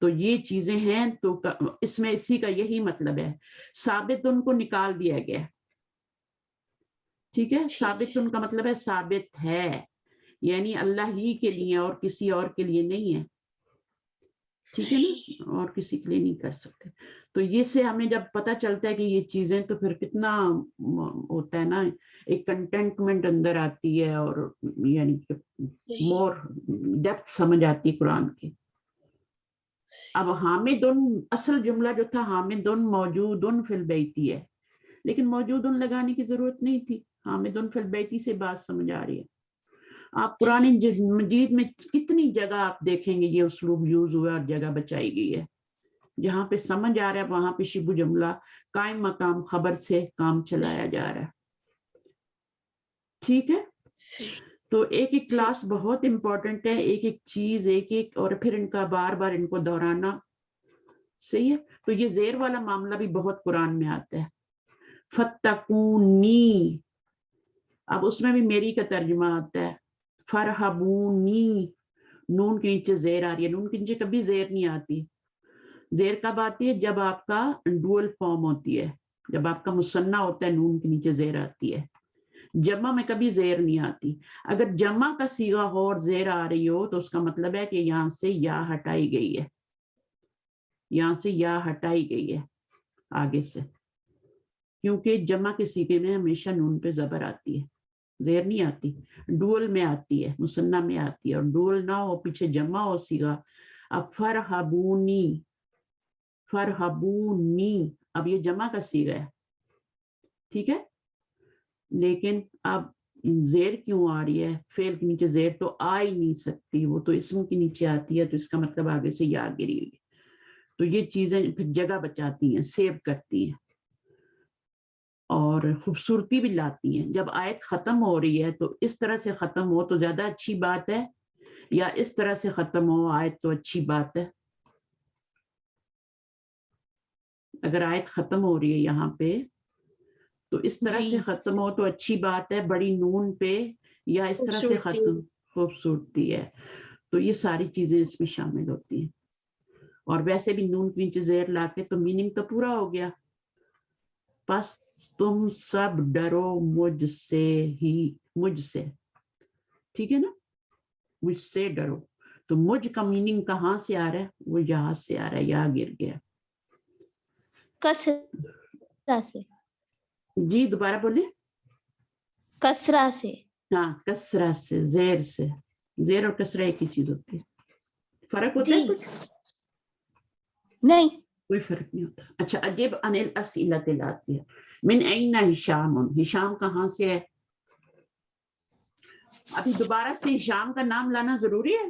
تو یہ چیزیں ہیں. تو اس میں اسی کا یہی مطلب ہے. ثابت ان کو نکال دیا گیا. ٹھیک ہے. ثابت ان کا مطلب ہے ثابت ہے یعنی اللہ ہی کے لیے اور کسی اور کے لیے نہیں ہے. ٹھیک ہے نا. اور کسی کے لیے نہیں کر سکتے. تو یہ سے ہمیں جب پتہ چلتا ہے کہ یہ چیزیں تو پھر کتنا ہوتا ہے نا ایک کنٹینٹمنٹ اندر آتی ہے اور یعنی مور ڈیپتھ سمجھ آتی ہے قرآن کی. اب حامدن اصل جملہ جو تھا حامدن موجودن فی البیتی ہے لیکن موجودن لگانے کی ضرورت نہیں تھی. حامدن فی البیتی سے بات سمجھ آ رہی ہے. آپ قرآن مجید میں کتنی جگہ آپ دیکھیں گے یہ اسلوب یوز ہوا اور جگہ بچائی گئی ہے. جہاں پہ سمجھ آ رہا ہے وہاں پہ شبہ جملہ قائم مقام خبر سے کام چلایا جا رہا ہے. ٹھیک ہے. تو ایک کلاس بہت امپورٹنٹ ہے. ایک چیز ایک اور پھر ان کا بار بار ان کو دہرانا. صحیح ہے. تو یہ زیر والا معاملہ بھی بہت قرآن میں آتا ہے. فتقونی اب اس میں بھی میری کا ترجمہ آتا ہے. فرحبونی نون کے نیچے زیر آ رہی ہے. نون کے نیچے کبھی زیر نہیں آتی. زیر کب آتی ہے جب آپ کا ڈوئل فارم ہوتی ہے. جب آپ کا مثنیٰ ہوتا ہے نون کے نیچے زیر آتی ہے. جمع میں کبھی زیر نہیں آتی. اگر جمع کا صیغہ ہو اور زیر آ رہی ہو تو اس کا مطلب ہے کہ یہاں سے یا ہٹائی گئی ہے. یہاں سے یا ہٹائی گئی ہے آگے سے کیونکہ جمع کے صیغے میں ہمیشہ نون پہ زبر آتی ہے زیر نہیں آتی. ڈوئل میں آتی ہے مثنیٰ میں آتی ہے اور ڈوئل نہ ہو پیچھے جمع ہو صیغہ. اب فرحبونی اب یہ جمع کا صیغہ ہے. ٹھیک ہے. لیکن اب زیر کیوں آ رہی ہے. فعل کے نیچے زیر تو آ ہی نہیں سکتی. وہ تو اسم کے نیچے آتی ہے تو اس کا مطلب آگے سے یا گری ہوئی. تو یہ چیزیں پھر جگہ بچاتی ہیں سیو کرتی ہیں اور خوبصورتی بھی لاتی ہیں. جب آیت ختم ہو رہی ہے تو اس طرح سے ختم ہو تو زیادہ اچھی بات ہے یا اس طرح سے ختم ہو آیت تو اچھی بات ہے. اگر آیت ختم ہو رہی ہے یہاں پہ تو اس طرح سے ختم ہو تو اچھی بات ہے بڑی نون پہ یا اس طرح سے ختم خوبصورتی ہے. تو یہ ساری چیزیں اس میں شامل ہوتی ہیں. اور ویسے بھی نون کے نیچے زیر لا کے تو میننگ تو پورا ہو گیا. بس تم سب ڈرو مجھ سے. ٹھیک ہے نا. مجھ سے ڈرو. تو مجھ کا میننگ کہاں سے آ رہا ہے. وہ یہاں سے آ رہا ہے. یہاں گر گیا. کسرہ سے. جی دوبارہ بولے. کسرہ سے. ہاں کسرہ سے زیر سے. زیر اور کسرہ ایک ہی چیز ہوتی ہے. فرق ہوتا ہے کچھ نہیں کوئی فرق نہیں ہوتا. اچھا عجب عن الاسئلۃ الآتیہ من این ہشام. ہشام کہاں سے ہے. ابھی دوبارہ سے ہشام کا نام لانا ضروری ہے.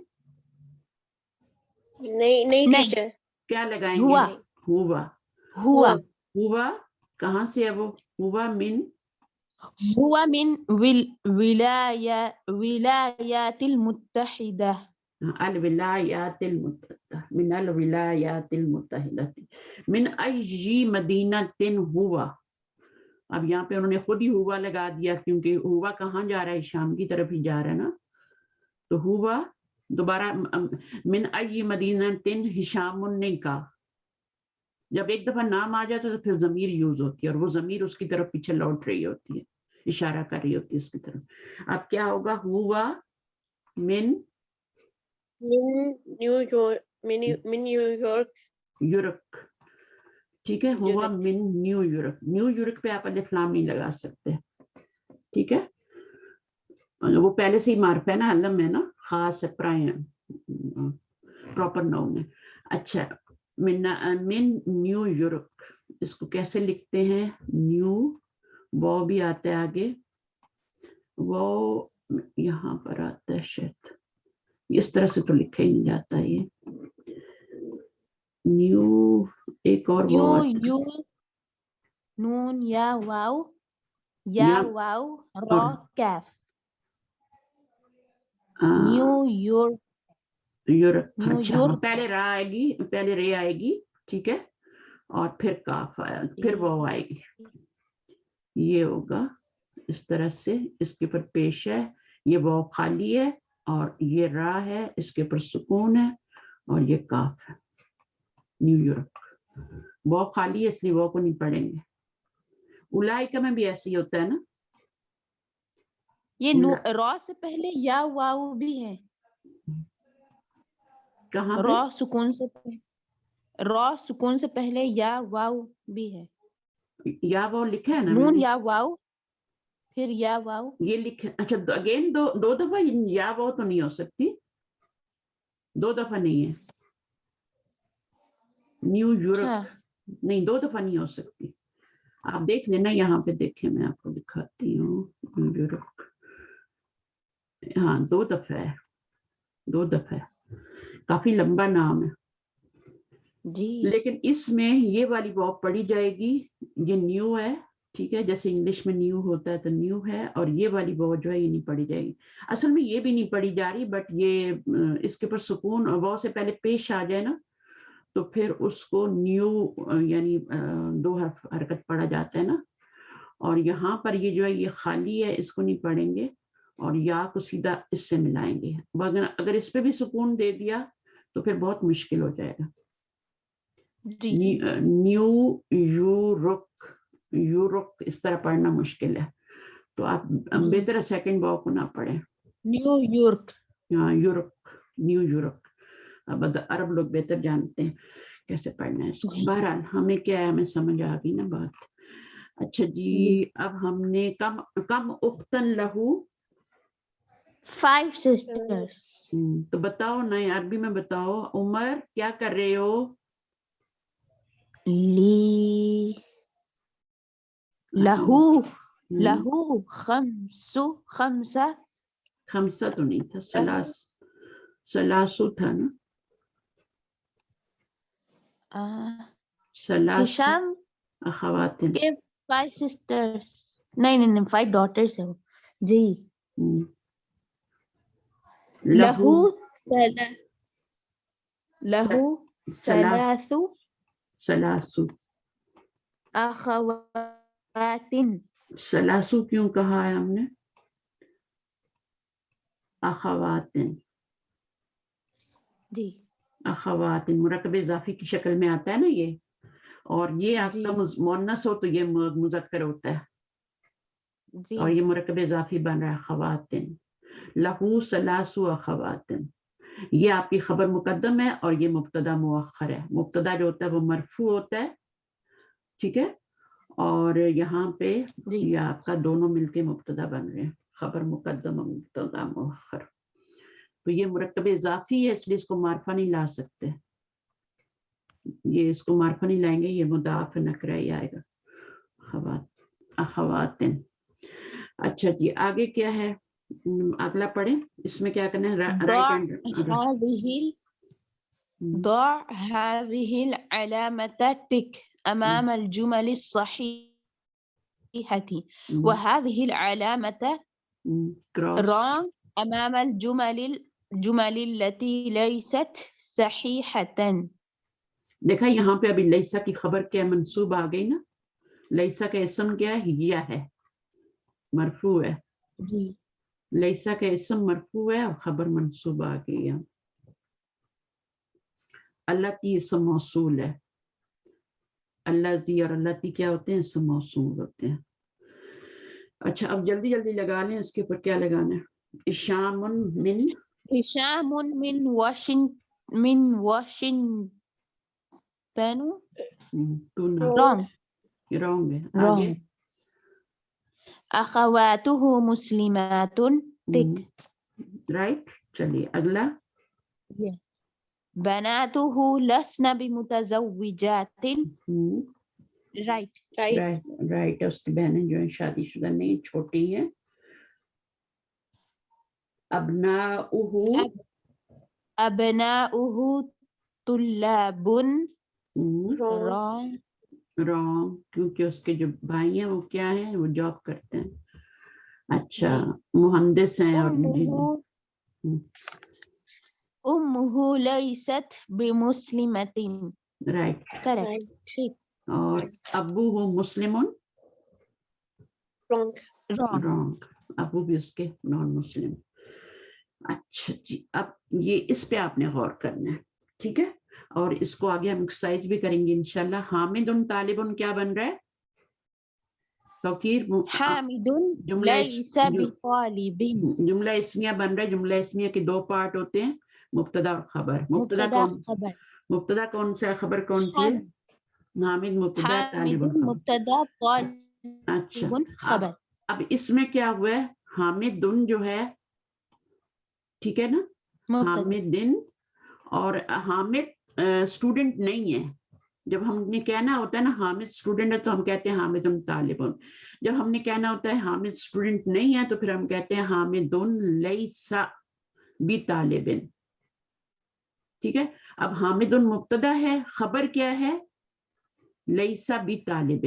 نہیں ٹیچر. کیا لگائیں گے. ہوا کہاں سے ہے. وہ ہوا من ولایات المتحدہ. الولایات المتحدہ. من الولایات المتحدہ. من ای مدینۃ ہوا. اب یہاں پہ انہوں نے خود ہی ہوا لگا دیا کیونکہ ہوا کہاں جا رہا ہے. شام کی طرف ہی جا رہا ہے نا. تو ہوا دوبارہ من ای مدینۃ ہشام نے کہا. جب ایک دفعہ نام آ جاتا ہے تو پھر ضمیر یوز ہوتی ہے اور وہ ضمیر اس کی طرف پیچھے لوٹ رہی ہوتی ہے, اشارہ کر رہی ہوتی ہے اس کی طرف. اب کیا ہوگا؟ ہوا من نیو یارک, من نیو یارک, یورک. ٹھیک ہے, ہوا یورک. من نیو یورک. نیو یورک پہ آپ الف لام نہیں لگا سکتے. ٹھیک ہے, وہ پہلے سے ہی معرف ہے نا, علم ہے نا, خاص ہے, پراپر ناؤن ہے. اچھا, من نیو یورک, اس کو کیسے لکھتے ہیں؟ نیو, وہ بھی آتا ہے آگے, وہ یہاں پر آتا ہے شاید, اس طرح سے تو لکھا ہی نہیں جاتا یہ. نیو ایک اور نیو وہ یو, نون یا واو, یا واو را کیف. New York, York. نیو اچھا, یورک. پہلے را آئے گی, پہلے رے آئے گی, ٹھیک ہے, اور پھر کاف آئے, پھر وہ آئے گی. یہ ہوگا اس طرح سے, اس کے اوپر پیش ہے, یہ وہ خالی ہے اور یہ را ہے, اس کے اوپر سکون ہے اور یہ کاف ہے. نیو یورک وہ خالی ہے اس لیے وہ کو نہیں پڑھیں گے. اولائکہ میں بھی ایسے ہی ہوتا ہے نا, یہ را سے پہلے یا واو بھی ہے. کہاں پہ؟ را سکون سے پہلے, را سکون سے پہلے یا واو بھی ہے. یا وہ لکھا ہے نا میں نون نے, یا واو, پھر یا واو. یہ لکھا. اچھا اگین دو دفعہ یا وہ تو نہیں ہو سکتی, دو دفعہ نہیں ہے. نیو یورک نہیں, دو دفعہ نہیں ہو سکتی. آپ دیکھ لینا, یہاں پہ دیکھیں, میں آپ کو دکھاتی ہوں. نیو یورک ہاں دو دفعہ ہے, دو دفعہ ہے, کافی لمبا نام ہے. جی لیکن اس میں یہ والی واو پڑھی جائے گی, یہ نیو ہے, ٹھیک ہے, جیسے انگلش میں نیو ہوتا ہے تو نیو ہے, اور یہ والی واو جو ہے یہ نہیں پڑھی جائے گی. اصل میں یہ بھی نہیں پڑھی جا رہی, بٹ یہ اس کے اوپر سکون واو سے پہلے پیش آ جائے نا, تو پھر اس کو نیو یعنی دو حرف حرکت پڑھا جاتا ہے نا. اور یہاں پر یہ جو ہے یہ خالی ہے, اس کو نہیں پڑھیں گے, اور یا کو سیدھا اس سے ملائیں گے. اگر اس پہ بھی سکون دے دیا تو پھر بہت مشکل ہو جائے گا. نیو یورک, یورک اس طرح پڑھنا مشکل ہے, تو آپ بہتر سیکنڈ واو کو نہ پڑھیں. نیو یورک, ہاں یورک, نیو یورک. اب عرب لوگ بہتر جانتے ہیں کیسے پڑھنا ہے اس کو. بہرحال ہمیں کیا ہے, ہمیں سمجھ آ گئی نا بات. اچھا جی, اب ہم نے کم اختن لہو, 5 sisters. تو بتاؤ نئے عربی میں بتاؤ. عمر کیا کر رہے ہو؟ لی لہو, لہو خمسہ. خمسہ تو نہیں تھا, سلاسو تھا نا. سلاسو ہشام اخواتن, کے 5 sisters. نہیں 5 daughters ہے وہ. جی. لہو سلاسو اخواتن. سلاسو کیوں کہا ہے ہم نے؟ اخواتن. جی اخواتن مرکب اضافی کی شکل میں آتا ہے نا یہ, اور یہ آپ کا مؤنث ہو تو یہ مذکر ہوتا ہے, اور یہ مرکب اضافی بن رہا ہے خواتین. لہو سلاسو اخواتن, یہ آپ کی خبر مقدم ہے اور یہ مبتدا مؤخر ہے. مبتدا جو ہوتا ہے وہ مرفوع ہوتا ہے, ٹھیک ہے, اور یہاں پہ یہ آپ کا دونوں مل کے مبتدا بن رہے ہیں, خبر مقدم اور مبتدا مؤخر. تو یہ مرکب اضافی ہے, اس لیے اس کو معرفہ نہیں لا سکتے, یہ اس کو معرفہ نہیں لائیں گے, یہ مضاف نکرہ ہی آئے گا. اخواتن. اچھا جی, آگے کیا ہے, اگلا پڑھیں. اس میں کیا کرنا ہے, رائٹ ہینڈ. ضع هذه العلامة تك أمام الجمل الصحيحة وهذه العلامة wrong أمام الجمل التي ليست صحيحة. دیکھا یہاں پہ ابھی لیسا کی خبر کیا منصوب آ گئی نا. لیسا کا اسم کیا ہے؟ یا ہے, مرفوع ہے. لیسا کا اسم مرفوع ہے اور خبر منصوب آ گئی ہے. التی اسم موصول ہے, الذی اور اللتی کیا ہوتے ہیں؟ اسم موصول ہوتے ہیں. اچھا اب جلدی جلدی لگا لیں اس کے اوپر کیا لگانا ہے. ہشام من هشام من واشنطن. Wrong. رونگ ہے. Wrong. آگے أخواته مسلمات. Tick. رائٹ. چلیے اگلا. Yeah. بناته لسن بمتزوجات. Right. رائٹ ہے. اس کی بہنیں جو ہیں شادی شدہ نہیں، چھوٹی ہیں. ابناؤہ أبناؤه طلاب. Wrong. رونگ، کیونکہ اس کے جو بھائی ہیں وہ کیا ہیں؟ وہ جاب کرتے ہیں. اچھا مہندس ہیں. اور أمه ليست بمسلمة. رائٹ. Correct. اور ابو ہو مسلم. Wrong. رونگ، ابو بھی اس کے نان مسلم. اچھا جی اب یہ اس پہ آپ نے غور کرنا ہے. ٹھیک ہے. اور اس کو آگے ہم ایکسرسائز بھی کریں گے انشاءاللہ. حامد طالب کیا بن رہا ہے؟ توقیر. حامد ليس بطالب. جملہ اسمیہ بن رہا ہے. جملہ اسمیہ کے دو پارٹ ہوتے ہیں، مبتدا اور خبر. مبتدا کون سا ہے؟ خبر کون سی ہے؟ حامد مبتدا طالب مبتدا طالب. اچھا خبر. اب اس میں کیا ہوا ہے؟ حامد جو ہے، ٹھیک ہے نا، حامد اور حامد اسٹوڈنٹ نہیں ہے. جب ہم نے کہنا ہوتا ہے نا حامد اسٹوڈنٹ ہے تو ہم کہتے ہیں حامد طالب. جب ہم نے کہنا ہوتا ہے حامد اسٹوڈنٹ نہیں ہے تو پھر ہم کہتے ہیں حامد لیس بطالب. ٹھیک ہے. اب حامد مبتدا ہے، خبر کیا ہے؟ لیس بطالب.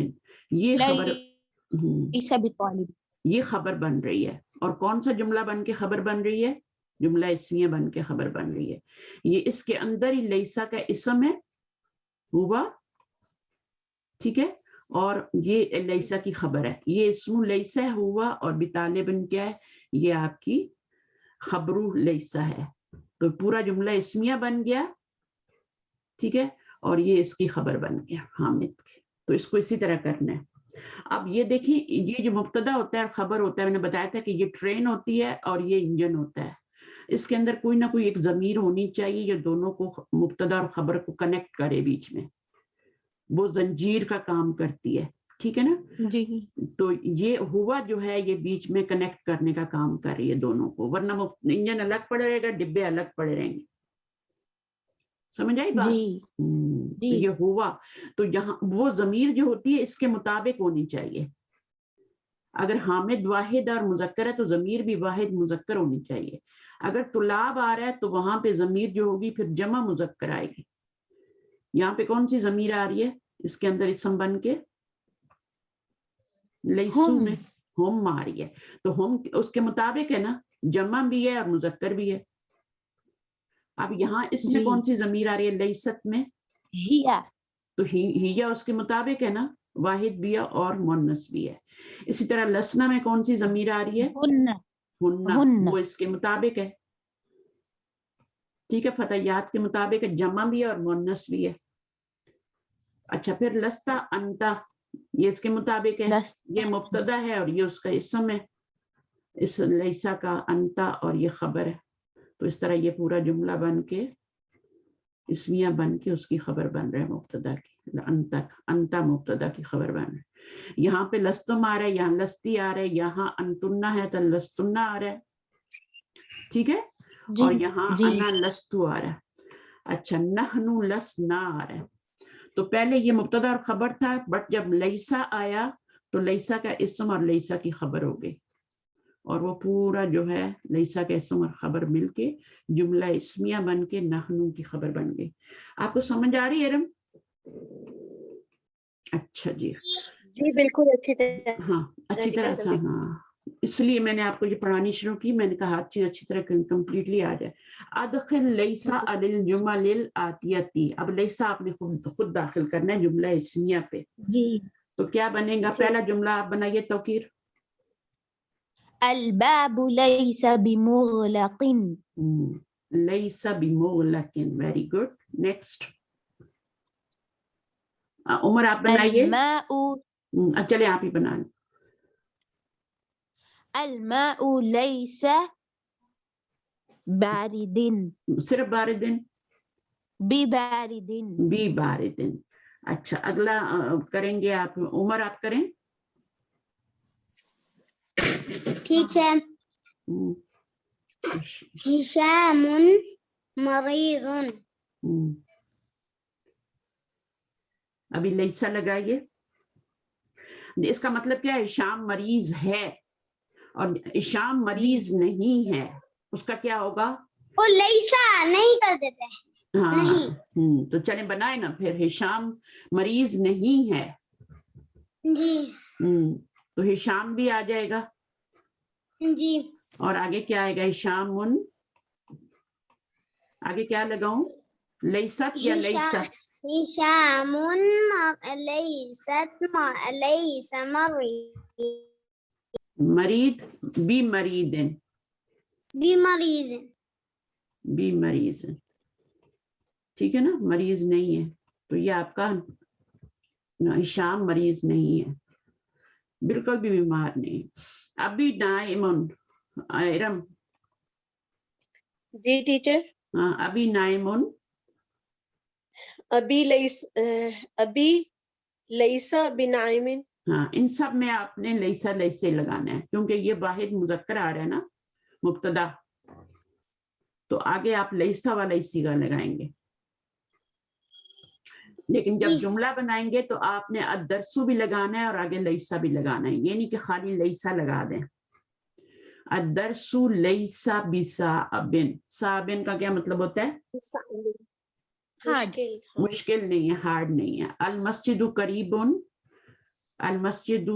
یہ خبر ليس بطالب. یہ خبر بن رہی ہے. اور کون سا جملہ بن کے خبر بن رہی ہے؟ جملہ اسمیہ بن کے خبر بن رہی ہے. یہ اس کے اندر ہی لیسا کا اسم ہے ہوا. ٹھیک ہے. اور یہ لیسا کی خبر ہے. یہ اسم لیسا ہوا اور بطالبن کیا ہے؟ یہ آپ کی خبرو لیسا ہے. تو پورا جملہ اسمیہ بن گیا. ٹھیک ہے. اور یہ اس کی خبر بن گیا حامد کی. تو اس کو اسی طرح کرنا ہے. اب یہ دیکھیں یہ جو مبتدا ہوتا ہے اور خبر ہوتا ہے، میں نے بتایا تھا کہ یہ ٹرین ہوتی ہے اور یہ انجن ہوتا ہے. اس کے اندر کوئی نہ کوئی ایک ضمیر ہونی چاہیے جو دونوں کو، مبتدا اور خبر کو کنیکٹ کرے بیچ میں. وہ زنجیر کا کام کرتی ہے. ٹھیک ہے نا. جی. تو یہ ہوا جو ہے یہ بیچ میں کنیکٹ کرنے کا کام کر رہی ہے دونوں کو، ورنہ انجن الگ پڑے رہے گا، ڈبے الگ پڑے رہیں گے. سمجھ آئی بات؟ تو یہ ہوا تو یہاں وہ ضمیر جو ہوتی ہے اس کے مطابق ہونی چاہیے. اگر حامد واحد اور مذکر ہے تو ضمیر بھی واحد مذکر ہونی چاہیے. اگر طلاب آ رہا ہے تو وہاں پہ ضمیر جو ہوگی پھر جمع مذکر آئے گی. یہاں پہ کون سی ضمیر آ رہی ہے اس کے اندر اسم بن کے؟ لیسو میں ہم آ رہی ہے. تو ہم اس کے مطابق ہے نا، جمع بھی ہے اور مذکر بھی ہے. اب یہاں اس میں کون سی ضمیر آ رہی ہے لیست میں؟ ہیا. تو ہیا اس کے مطابق ہے نا، واحد بھی ہے اور مؤنث بھی ہے. اسی طرح لسنا میں کون سی ضمیر آ رہی ہے؟ ہنہ. وہ اس کے مطابق ہے. ٹھیک ہے. فتحیات کے مطابق ہے، جمع بھی ہے اور مؤنث بھی ہے. اچھا پھر لستا انتا، یہ اس کے مطابق ہے. یہ مبتدا ہے اور یہ اس کا اسم ہے، اس لیسا کا انتا، اور یہ خبر ہے. تو اس طرح یہ پورا جملہ بن کے اسمیہ بن کے اس کی خبر بن رہا ہے مبتدا کی. انتا مبتدا کی خبر بن رہا ہے. یہاں پہ لستم آ رہا ہے، یہاں لستی آ رہا ہے، یہاں انتنا ہے تو لستنا آ رہا ہے. ٹھیک ہے. اور یہاں انا لستو آ رہا ہے. اچھا نحنو لسنا آ رہا ہے. تو پہلے یہ مبتدا اور خبر تھا، بٹ جب لیسا آیا تو لیسا کا اسم اور لیسا کی خبر ہو گئی. اور وہ پورا جو ہے لیسا کا اسم اور خبر مل کے جملہ اسمیہ بن کے نحنو کی خبر بن گئی. آپ کو سمجھ آ رہی ہے ارم؟ اچھا جی. جی بالکل اچھی طرح. ہاں اچھی طرح تھا. ہاں اس لیے میں نے آپ کو یہ پڑھانی شروع کی. میں نے کہا ہر چیز اچھی طرح کمپلیٹلی آ جائے. ادخل لیسا علی الجمل الآتیتی. اب لیسا آپ نے خود داخل کرنا ہے جملہ اسمیہ پہ. جی. تو کیا بنے گا؟ پہلا جملہ آپ بنائیے توقیر. الباب ليس بمغلق. ليس بمغلق. Very good. نیکسٹ. عمر آپ بنائیے. الماء چلے آپ ہی بنا لیں. الماء ليس بارد صرف باردن ببارد. بھی باردن. اچھا اگلا کریں گے آپ. عمر آپ کریں. ٹھیک ہے. ہشام مریض. ابھی لیسا لگائیے. اس کا مطلب کیا ہے؟ ہشام مریض ہے اور ہشام مریض نہیں ہے. اس کا کیا ہوگا؟ وہ لیسا نہیں کر دیتے. ہاں تو چلیں بنائے نا پھر. ہشام مریض نہیں ہے جی. تو ہشام بھی آ جائے گا. جی. اور آگے کیا آئے گا؟ ہشام. آگے کیا لگاؤں؟ لیست یا لیسا؟ ہشام لیست لیس مرید بھی مریدن بیماریز. بھی مریض. ٹھیک ہے نا. مریض نہیں ہے تو یہ آپ کا ہشام مریض نہیں ہے, بالکل بھی بیمار نہیں. ابھی نائمن. ارم. جی ٹیچر. ہاں ابھی نائمن. ابھی لیسا بنائمن. ہاں ان سب میں آپ نے لیسا لیسے لگانا ہے کیونکہ یہ واحد مذکر آ رہا ہے نا مبتدا, تو آگے آپ لیسا والا ہی صیغہ لگائیں گے. لیکن جب جملہ بنائیں گے تو آپ نے الدرسو بھی لگانا ہے اور آگے لیسا بھی لگانا ہے. یہ نہیں کہ خالی لیسا لگا دیں. الدرسو لیسا بصعب. صعب کا کیا مطلب ہوتا ہے؟ مشکل نہیں ہے, ہارڈ نہیں ہے. المسجد قریب. المسجد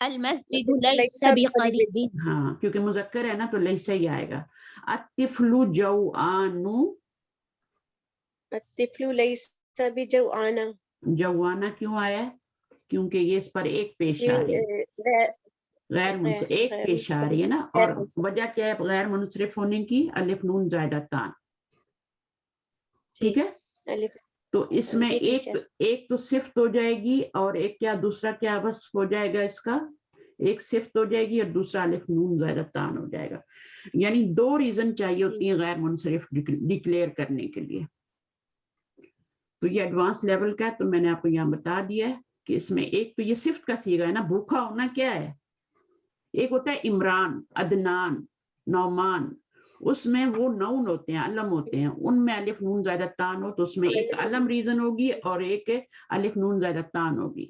ليس بقريب. ہاں کیونکہ مذکر ہے نا تو لیسا ہی آئے گا. الطفل جوعان. الطفل لیس بجوعان. جوانا کیوں آیا ہے؟ کیونکہ یہ اس پر ایک پیش آ رہی ہے, غیر منصرف ایک پیش آ رہی ہے نا. اور وجہ کیا ہے غیر منصرف ہونے کی؟ الف نون زائدہ تان. ٹھیک ہے. تو اس میں ایک تو صفت ہو جائے گی اور ایک کیا دوسرا کیا وصف ہو جائے گا اس کا؟ ایک صفت ہو جائے گی اور دوسرا الف نون زائدہ تان ہو جائے گا. یعنی دو ریزن چاہیے ہوتی ہیں غیر منصرف ڈکلیئر کرنے کے لیے. تو یہ ایڈوانس لیول کا ہے تو میں نے آپ کو یہاں بتا دیا ہے کہ اس میں ایک تو یہ صفت کا صیغہ ہے نا. بھوکا ہونا کیا ہے؟ ایک ہوتا ہے عمران, عدنان, نعمان. اس میں وہ نون ہوتے ہیں, علم ہوتے ہیں, ان میں الف نون زائدہ تان ہو تو اس میں ایک علم ریزن ہوگی اور ایک الف نون زائدہ تان ہوگی.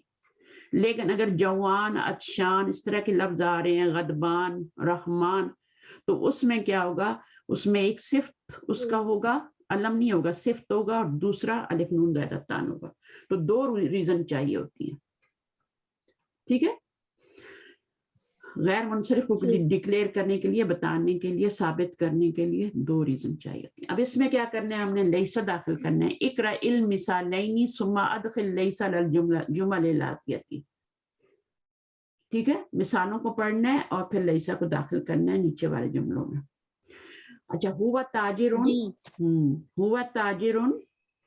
لیکن اگر جوان, عطشان اس طرح کے لفظ آ رہے ہیں, غضبان, رحمان, تو اس میں کیا ہوگا؟ اس میں ایک صفت اس کا ہوگا, علم نہیں ہوگا, صفت ہوگا, اور دوسرا الف نون زائدہ تان ہوگا. تو دو ریزن چاہیے ہوتی ہیں. ٹھیک ہے. غیر منصرف کو ڈکلیئر کرنے کے لیے, بتانے کے لیے, ثابت کرنے کے لیے دو ریزن چاہیے ہوتی ہیں. اب اس میں کیا کرنا ہے؟ ہم نے لیسا داخل کرنا ہے. اقرأ المثالین ثم ادخل لیسا للجمل الاتیہ. ٹھیک ہے. مثالوں کو پڑھنا ہے اور پھر لیسا کو داخل کرنا ہے نیچے والے جملوں میں. اچھا ہوا تاجرون. ہوا تاجرون.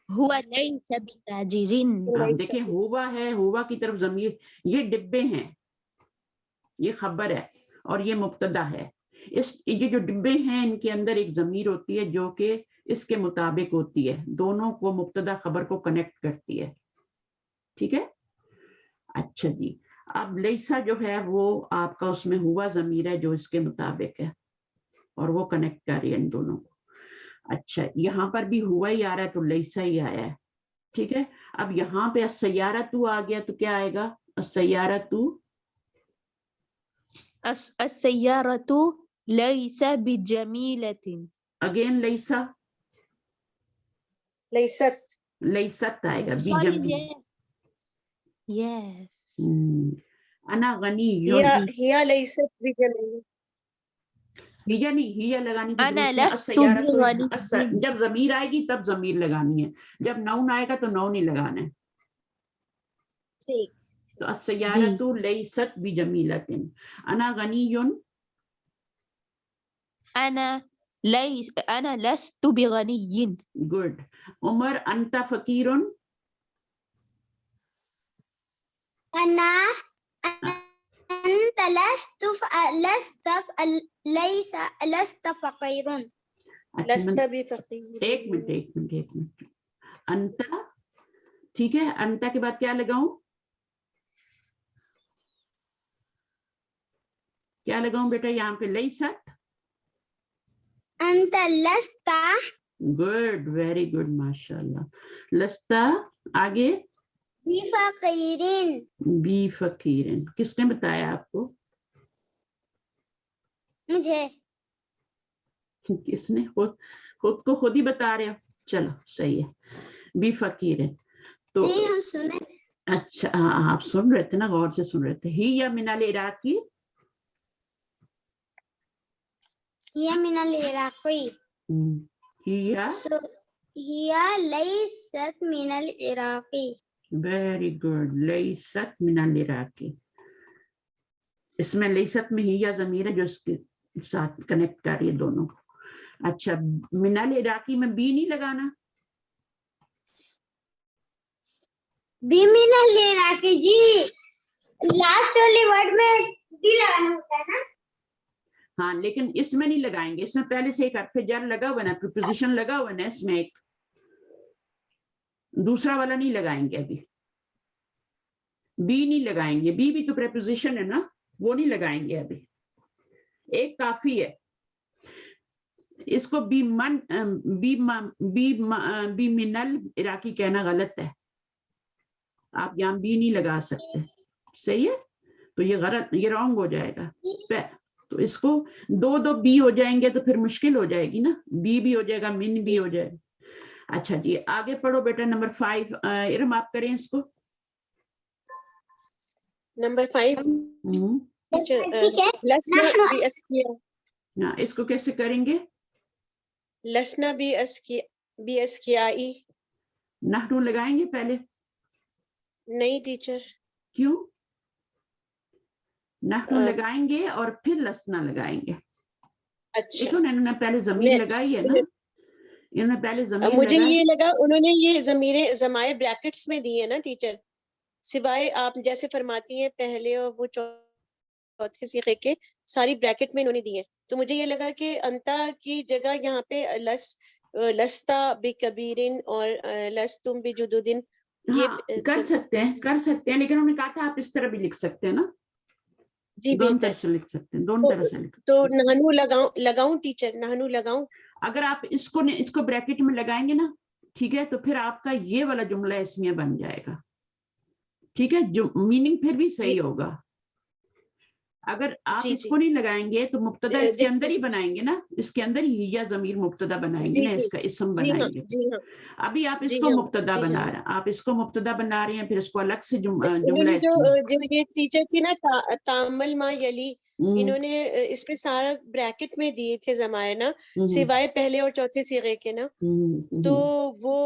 هو ليس بتاجر. آپ دیکھیں ہوا ہے, ہوا کی طرف ضمیر, یہ ڈبے ہیں, یہ خبر ہے اور یہ مبتدا ہے. یہ جو ڈبے ہیں ان کے اندر ایک ضمیر ہوتی ہے جو کہ اس کے مطابق ہوتی ہے, دونوں کو مبتدا خبر کو کنیکٹ کرتی ہے. ٹھیک ہے. اچھا جی. اب لیسا جو ہے وہ آپ کا اس میں ہوا ضمیر ہے جو اس کے مطابق ہے اور وہ کنیکٹ کر رہی ہے ان دونوں کو. اچھا یہاں پر بھی ہوا ہی آ رہا ہے تو لیسا ہی آیا ہے. ٹھیک ہے. اب یہاں پہ السیارۃ آ گیا تو کیا آئے گا؟ السیارۃ. السيارة ليس بجميلة. اگین لیسا. لیست. لیست آئے گا. Sorry, بجمیل. yes. انا غنی. ہیا لیست بجمیل. ہیا نہیں, ہیا لگانی کی أنا ضرورت نہیں. لست السیارۃ بغني. جب ضمیر آئے گی تب ضمیر لگانی ہے, جب نون آئے گا تو نون ہی لگانا ہے. ٹھیک. تو السیارۃ لیست بجمیلۃ. انا غنی. أنا لست بغني. گڈ. عمر انت فقیر. أنا أنت لست فقير. لست بفقیر. ایک منٹ انتا، ٹھیک ہے، انتا کے بعد کیا لگاؤں بیٹا یہاں پہ؟ لیست. أنت لست گڈ، ویری گڈ، ماشاء اللہ. لستا، آگے بفقير. بی فقیرن. کس نے بتایا آپ کو؟ مجھے کس نے؟ خود کو خود ہی بتا رہے ہو. چلو صحیح ہے، بی فقیرن. تو جی ہم سنے. اچھا ہاں، آپ سن رہے تھے نا، غور سے سن رہے تھے. ہی یا من العراقی، هي من العراقي. ہی یا، هي ليست من العراقي. ویری گڈ، لیست من العراقی. اس میں لیست میں ہی یا ضمیر ہے جو اس کے ساتھ کنیکٹ کر رہی ہے دونوں. اچھا، من العراقی میں بی نہیں لگانا؟ من العراقي جی لاسٹ والی ورڈ میں بھی لگانا ہوتا ہے نا؟ ہاں، لیکن اس میں نہیں لگائیں گے. اس میں پہلے سے ایک حرف جر لگا ہوا نا، پریپوزیشن لگا ہوا نا اس میں، ایک دوسرا والا نہیں لگائیں گے. ابھی بی نہیں لگائیں گے، بی بھی تو پریپوزیشن ہے نا، وہ نہیں لگائیں گے ابھی. ایک کافی ہے. اس کو بی من العراقی کہنا غلط ہے. آپ یہاں بی نہیں لگا سکتے، صحیح ہے؟ تو یہ غلط، یہ رانگ ہو جائے گا. تو اس کو دو بی ہو جائیں گے تو پھر مشکل ہو جائے گی نا. بی بھی ہو جائے گا، من بھی ہو جائے گا. اچھا جی آگے پڑھو بیٹا. نمبر 5 ارم آپ کریں اس کو. نمبر 5 ٹھیک ہے. لسنا بأسقیاء. ہاں، اس کو کیسے کریں گے؟ لسنا بأسقیاء. نحنو لگائیں گے پہلے؟ نہیں ٹیچر. کیوں؟ نحنو لگائیں گے اور پھر لسنا لگائیں گے. اچھا، انہوں نے پہلے ضمیر لگائی ہے نا، انہوں نے پہلے ضمیر مجھے لگائی. یہ لگا انہوں نے یہ ضمائر بریکٹس میں دی ہے نا ٹیچر، سوائے آپ جیسے فرماتی ہیں پہلے اور وہ چوتھے صیغے کے ساری بریکٹ میں انہوں نے دی ہیں. تو مجھے یہ لگا کہ انتا کی جگہ یہاں پہ لستا بکبیرن اور لستم بجدودن. ہاں کر سکتے ہیں، لیکن انہوں نے کہا تھا آپ اس طرح بھی لکھ سکتے ہیں نا. جی دونوں بہتر. طرح سے لکھ سکتے ہیں، دونوں طرح سے لکھ سکتے تو ہیں. نہنو لگاؤں ٹیچر، نہنو لگاؤں. اگر آپ اس کو بریکٹ میں لگائیں گے نا، ٹھیک ہے، تو پھر آپ کا یہ والا جملہ اسمیہ بن جائے گا. ٹھیک ہے، جو میننگ پھر بھی جی صحیح ہوگا. اگر آپ جی اس جی کو نہیں لگائیں گے تو مبتدا اس کے اندر جیسے ہی بنائیں گے نا، اس کے اندر ہی یا ضمیر مبتدا بنائیں گے جی نا، جی اس کا اسم جی ہاں بنائیں گے. جی ہاں ابھی آپ اس جی کو ہاں مبتدا جی بنا ہاں. رہے ہیں، آپ اس کو مبتدا بنا رہے ہیں، پھر اس کو الگ سے انہوں جملہ نے اسم. جو یہ ٹیچر تھی نا تامل ما یلی، انہوں نے اس میں سارا بریکٹ میں دیے تھے ضمائر نا، سوائے پہلے اور چوتھے صیغے کے نا. تو وہ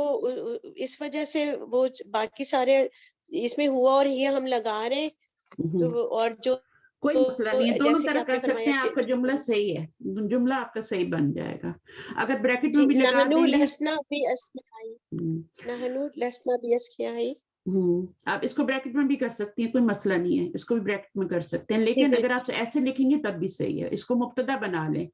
اس وجہ سے وہ باقی سارے اس میں ہوا اور یہ ہم لگا رہے ہیں. تو اور جو کوئی مسئلہ نہیں ہے، دونوں جیسے کہ طرح آپ نے کر سکتے فرمایا ہیں. کہ آپ کا جملہ صحیح ہے، جملہ آپ کا صحیح بن جائے گا. اگر بریکٹ میں جی بھی لگا نہنو دیں گے. لسنا بأسقیاء، نہنو لسنا بأسقیاء. آپ اس کو بریکٹ میں بھی کر سکتی ہیں، کوئی مسئلہ نہیں ہے، اس کو بھی بریکٹ میں کر سکتے ہیں. جی لیکن اگر بہتر. آپ ایسے لکھیں گے تب بھی صحیح ہے. اس کو مبتدا بنا لیں،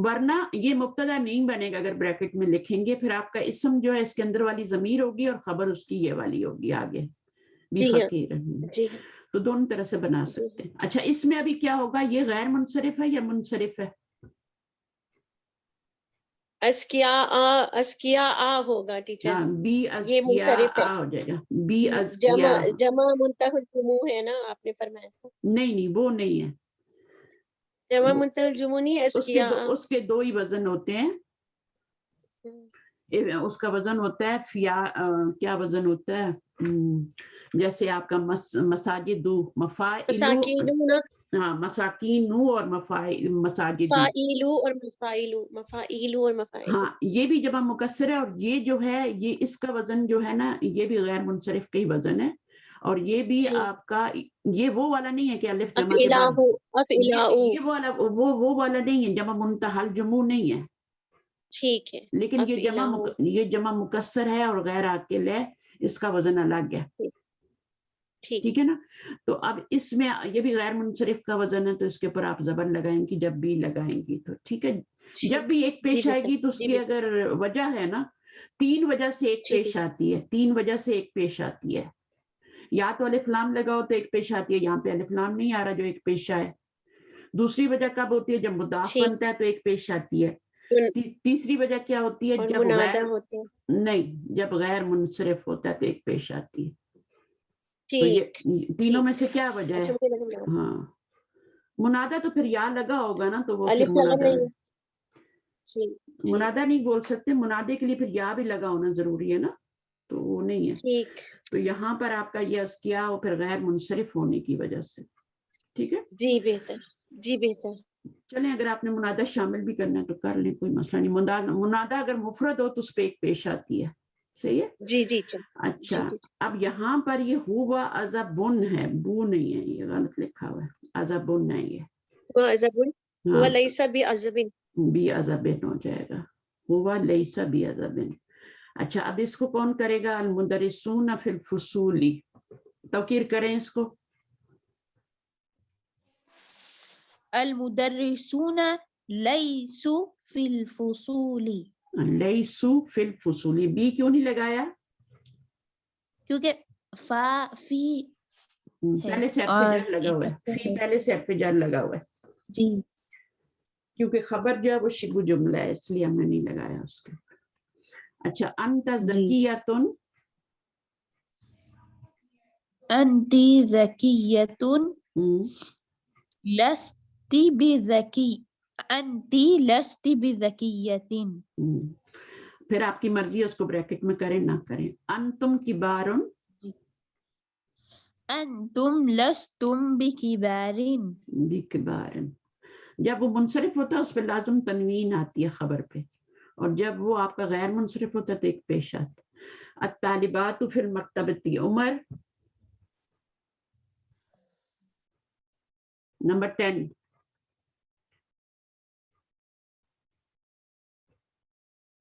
ورنہ یہ مبتدا نہیں بنے گا اگر بریکٹ میں لکھیں گے. پھر آپ کا اسم جو ہے اس کے اندر والی ضمیر ہوگی اور خبر اس کی یہ والی ہوگی آگے بھی جی ہاں فقیر. جی ہاں تو دونوں طرح سے بنا جی سکتے ہیں. اچھا اس میں ابھی کیا ہوگا؟ یہ غیر منصرف ہے یا منصرف ہے؟ اسکیاء ہوگا ٹیچر. ہاں، بی یہ ازکیا منصرف ہے ہو جائے گا، بی جی. ازکیا. جمع منتہی الجموع ہے نا، آپ نے فرمایا تھا. نہیں وہ نہیں ہے. جمع منتہی الجموع نہیں، اسکیاء. اس کے دو ہی وزن ہوتے ہیں. اس کا وزن ہوتا ہے کیا وزن ہوتا ہے؟ جیسے آپ کا مساجدو، مفاعلو. ہاں، مساکینو اور مساجدو. فائلو اور مفائلو اور مفائلو. ہاں، یہ بھی جمع مکسر ہے، اور یہ جو ہے یہ اس کا وزن جو ہے نا یہ بھی غیر منصرف کا ہی وزن ہے. اور یہ بھی جی آپ کا یہ وہ والا نہیں ہے کہ الف جمع کے افعلاء بعد یہ وہ والا نہیں ہے، جمع منتہی الجموع نہیں ہے. ٹھیک ہے. لیکن یہ جمع مکسر ہے اور غیر عاقل ہے، اس کا وزن الگ ہے. ٹھیک ہے نا. تو اب اس میں یہ بھی غیر منصرف کا وزن ہے تو اس کے اوپر آپ زبر لگائیں گی جب بھی لگائیں گی تو ٹھیک ہے. جب بھی ایک پیش آئے گی تو اس کی اگر وجہ ہے نا 3 وجہ سے ایک پیش آتی ہے, 3 وجہ سے ایک پیش آتی ہے. یا تو الف لام لگاؤ تو ایک پیش آتی ہے, یہاں پہ الف لام نہیں آ رہا جو ایک پیش آئے. دوسری وجہ کب ہوتی ہے جب مضاف بنتا ہے تو ایک پیش آتی ہے. تیسری وجہ کیا ہوتی ہے جب غیر نہیں جب غیر منصرف ہوتا ہے تو ایک پیش آتی ہے. تو یہ تینوں میں سے کیا وجہ ہے؟ ہاں منادہ تو پھر یا لگا ہوگا نا تو وہ پھر منادہ نہیں بول سکتے, منادے کے لیے پھر یا بھی لگا ہونا ضروری ہے نا, تو وہ نہیں ہے. تو یہاں پر آپ کا یہ کیا وہ پھر غیر منصرف ہونے کی وجہ سے. ٹھیک ہے جی بہتر. چلیں اگر آپ نے منادہ شامل بھی کرنا ہے تو کر لیں, کوئی مسئلہ نہیں. منادہ اگر مفرد ہو تو اس پہ ایک پیش آتی ہے. صحیح ہے جی. اچھا اب یہاں پر یہ ہوا عذابن ہے, بو نہیں ہے, یہ غلط لکھا ہوا ہے, عذابن ہے یہ ولیس بعذبن بھی عذابن ہو جائے گا, ہوا لیسا بھی عذابن. اچھا اب اس کو کون کرے گا؟ المدرسون فی الفصول, توقیر کریں اس کو. المدرسون لیسوا فی الفصول, لیسو فی الفصول, بی کیوں نہیں لگایا؟ کیونکہ فا فی پہلے سیٹ پہ جر لگا ہوا ہے, فی پہلے سیٹ پہ جر لگا ہوا ہے جی, کیونکہ خبر جو ہے وہ شبہ جملہ ہے اس لیے ہم نے نہیں لگایا اس کے. اچھا انت زکیۃن, انتی ذکیۃن لستی بذکی, انتی لستی بذکیۃ. پھر آپ کی مرضی ہے اس کو بریکٹ میں کریں نہ کریں. انتم کبارن, انتم لستم بکبارن, بکبارن. جب وہ منصرف ہوتا ہے اس پہ لازم تنوین آتی ہے خبر پہ, اور جب وہ آپ کا غیر منصرف ہوتا ہے تو ایک پیش آتا. الطالبات فی المکتبۃ, عمر. نمبر 10.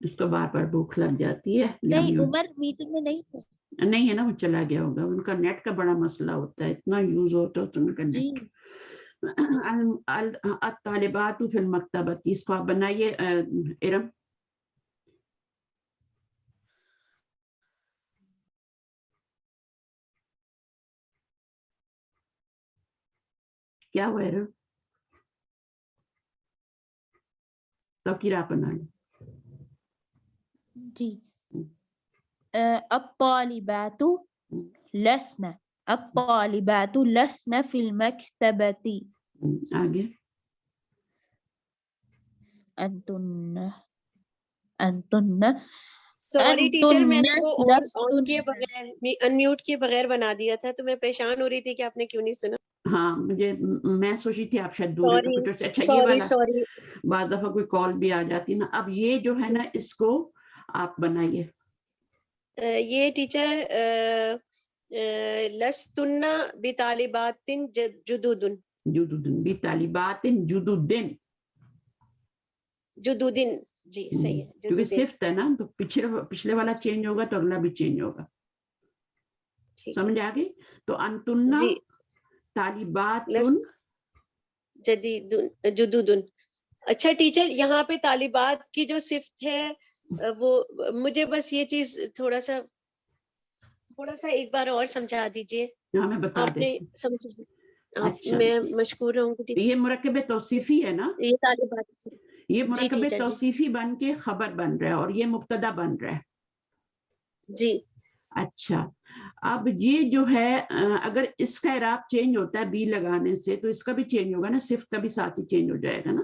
اس کو بار بار بھوک لگ جاتی ہے. نہیں عمر میٹنگ میں نہیں تھا, نہیں ہے نا, وہ چلا گیا ہوگا, ان کا نیٹ کا بڑا مسئلہ ہوتا ہے, اتنا یوز ہوتا ہے ان کا نیٹ. الطالبات فی المکتبۃ, اس کو آپ بنائیے ارم. کیا ہوا ارم؟ توقیر آپ بنا لیں. جی. الطالبات لسن, الطالبات لسن فی المکتبۃ. آگے سوری ٹیچر, میں نے وہ آن کیے بغیر ان میوٹ کیے بغیر بنا دیا تھا تو میں پریشان ہو رہی تھی کہ آپ نے کیوں نہیں سنا. ہاں میں سوچی تھی آپ شاید دور کمپیوٹر سے. اچھا یہ والا بعض دفعہ کوئی کال بھی آ جاتی نا. اب یہ جو ہے نا اس کو آپ بنائیے. یہ ٹیچر لستن بطالبات جدودن, جدودن بطالبات جدودن, جدودن. جی صحیح ہے, کیونکہ صفت ہے نا تو پچھلے والا چینج ہوگا تو اگلا بھی چینج ہوگا. سمجھ آ گئی؟ تو انتن طالبات جدودن. اچھا ٹیچر یہاں پہ طالبات کی جو صفت ہے وہ مجھے بس یہ چیز تھوڑا سا ایک بار اور سمجھا دیجیے. میں بتا آپ نے دیتی. اچھا میں مشکور رہوں گی. یہ مرکب توصیفی ہے نا, یہ طالبات, یہ مرکب توصیفی بن کے خبر بن رہا ہے اور یہ مبتدا بن رہا ہے. جی اچھا اب یہ جو ہے اگر اس کا اعراب چینج ہوتا ہے بی لگانے سے تو اس کا بھی چینج ہوگا نا, صفت کا بھی ساتھ ہی چینج ہو جائے گا نا.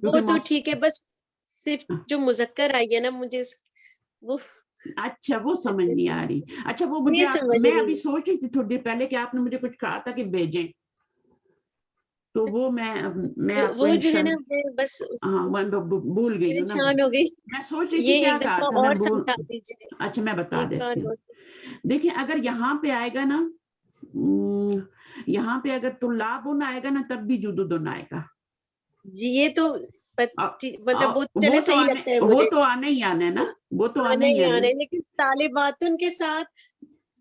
وہ تو ٹھیک ہے, بس صرف جو مذکر آئی ہے نا مجھے وہ اچھا وہ سمجھ نہیں آ رہی. اچھا وہ مجھے میں ابھی سوچ رہی تھی تھوڑی دیر پہلے کہ آپ نے مجھے کچھ کہا تھا کہ بھیجیں, تو وہ میں آپ کو وہ جو ہے نا بس بھول گئی ہوں نا. پریشان ہو گئی. میں سوچ رہی تھی یہ کیا ایک کہا دفعہ تھا, اور میں سمجھا دیجیے. اچھا میں بتا دیتی ہوں. دیکھیں اگر یہاں پہ آئے گا نا, یہاں پہ اگر طلابن آئے گا نا تب بھی جدودن آئے گا. جی یہ تو مطلب وہ چلے صحیح لگتا ہے وہ مجھے, تو آنا ہی آنا ہے نا, وہ تو آنا ہی آنا ہے. لیکن طالباتن کے ساتھ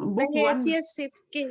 1,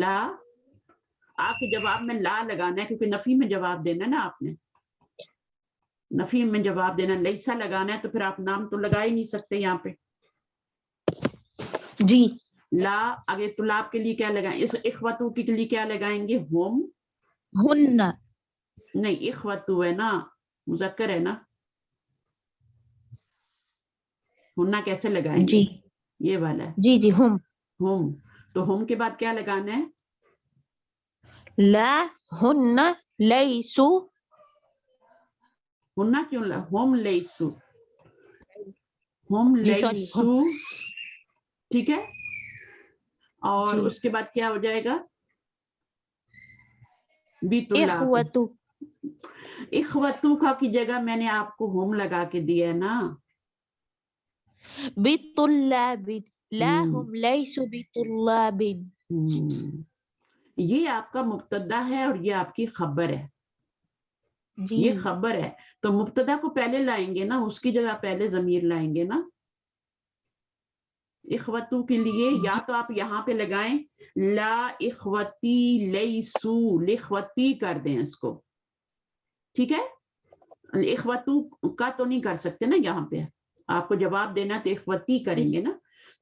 لا آپ کے جواب میں لا لگانا ہے کیونکہ نفی میں جواب دینا ہے نا آپ نے, نفی میں جواب دینا, لیسا لگانا ہے تو پھر آپ نام تو لگا ہی نہیں سکتے یہاں پہ. جی. لا آگے طلاب کے لیے کیا لگائیں, اس اخوتو کے لیے کیا لگائیں گے, ہوم. ہن. نہیں اخوتو ہے نا, مذکر ہے نا, ہننا کیسے لگائیں گے, جی یہ والا ہے جی جی ہم. ہوم. تو ہوم کے بعد کیا لگانا ہے, لا ہن لیسو. ہننا کیوں, ہوم لیسو, ہوم جی سوری لیسو, ٹھیک ہے. اور جی. اس کے بعد کیا ہو جائے گا, بیت اللہ. اخوتو. اخوتو کا کی جگہ میں نے آپ کو ہوم لگا کے دیا ہے نا. بطلاب. لا ہم لیسو بطلاب. یہ آپ کا مبتدا ہے اور یہ آپ کی خبر ہے, جی یہ خبر ہے. تو مبتدا کو پہلے لائیں گے نا, اس کی جگہ پہلے ضمیر لائیں گے نا. اخوتو کے لیے یا تو آپ یہاں پہ لگائیں لا اخوتی لیسو, لخوتی کر دیں اس کو, ٹھیک ہے. اخوتو کا تو نہیں کر سکتے نا, یہاں پہ آپ کو جواب دینا تو اخوتی کریں گے نا.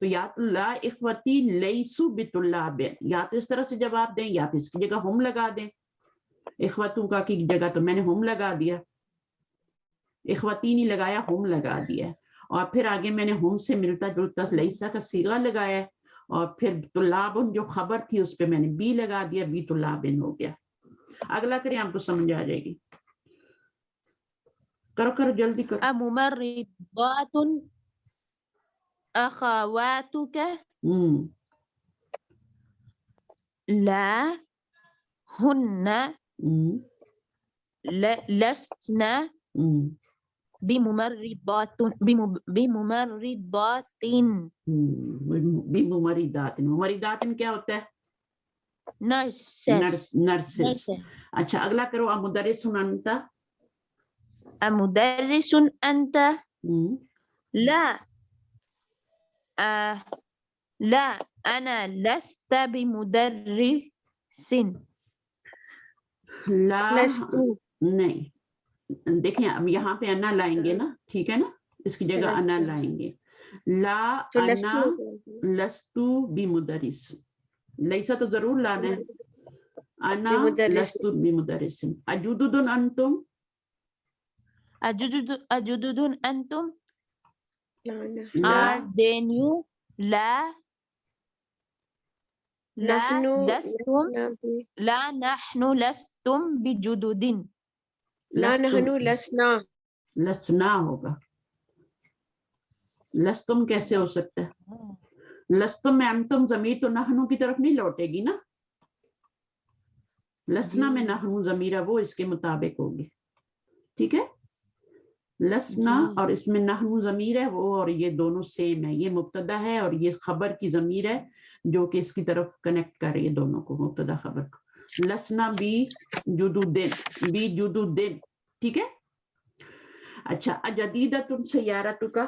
تو یا تو لا اخوتی لیسو بطلاب, یا تو اس طرح سے جواب دیں یا پھر اس کی جگہ ہم لگا دیں. اخوتو کا کی جگہ تو میں نے ہم لگا دیا, اخوتی نہیں لگایا, ہم لگا دیا. اور پھر آگے میں نے ہم سے ملتا جلتا لیسا کا صیغہ لگایا, اور پھر طلابن جو خبر تھی اس پہ میں نے بی لگا دیا, بی طلابن ہو گیا. اگلا کریں, آپ کو سمجھ آ جائے گی. کرو کرو جلدی کرو. اممرضات اخواتک. لا ہن لسن بممرضات. بممرضات, ممرضات کیا ہوتا ہے, نرسز. نرسز. اچھا اگلا کرو, آپ مدرس انت. مدرس انت. لا لا انا لست بمدرس. لا لستو. نہیں, دیکھیں اب یہاں پہ انا لائیں گے نا, ٹھیک ہے نا, اس کی جگہ انا لائیں گے. لا تو انا لستو لستو بمدرس, لیسا تو ضرور لانا ہے. انا بمدرس. لستو بمدرس. اجدد انتم. اجدد انتم. لا are they new. لا لا لستم. لا نحن لستم بجدد. لا نحن لسنا. لسنا ہوگا, لستم کیسے ہو سکتا ہے, لستم میں انتم ضمیر تو نحنو کی طرف نہیں لوٹے گی نا, لسنا میں نحنو ضمیر وہ اس کے مطابق ہوگی, ٹھیک ہے. لسنا اور اس میں نحنو ضمیر ہے وہ, اور یہ دونوں سیم ہے, یہ مبتدا ہے اور یہ خبر کی ضمیر ہے جو کہ اس کی طرف کنیکٹ کر رہی ہے دونوں کو, مبتدا خبر کو. لسنا بی جدودن, بی جدودن, ٹھیک ہے. اچھا اجدیدۃ سیارۃ کا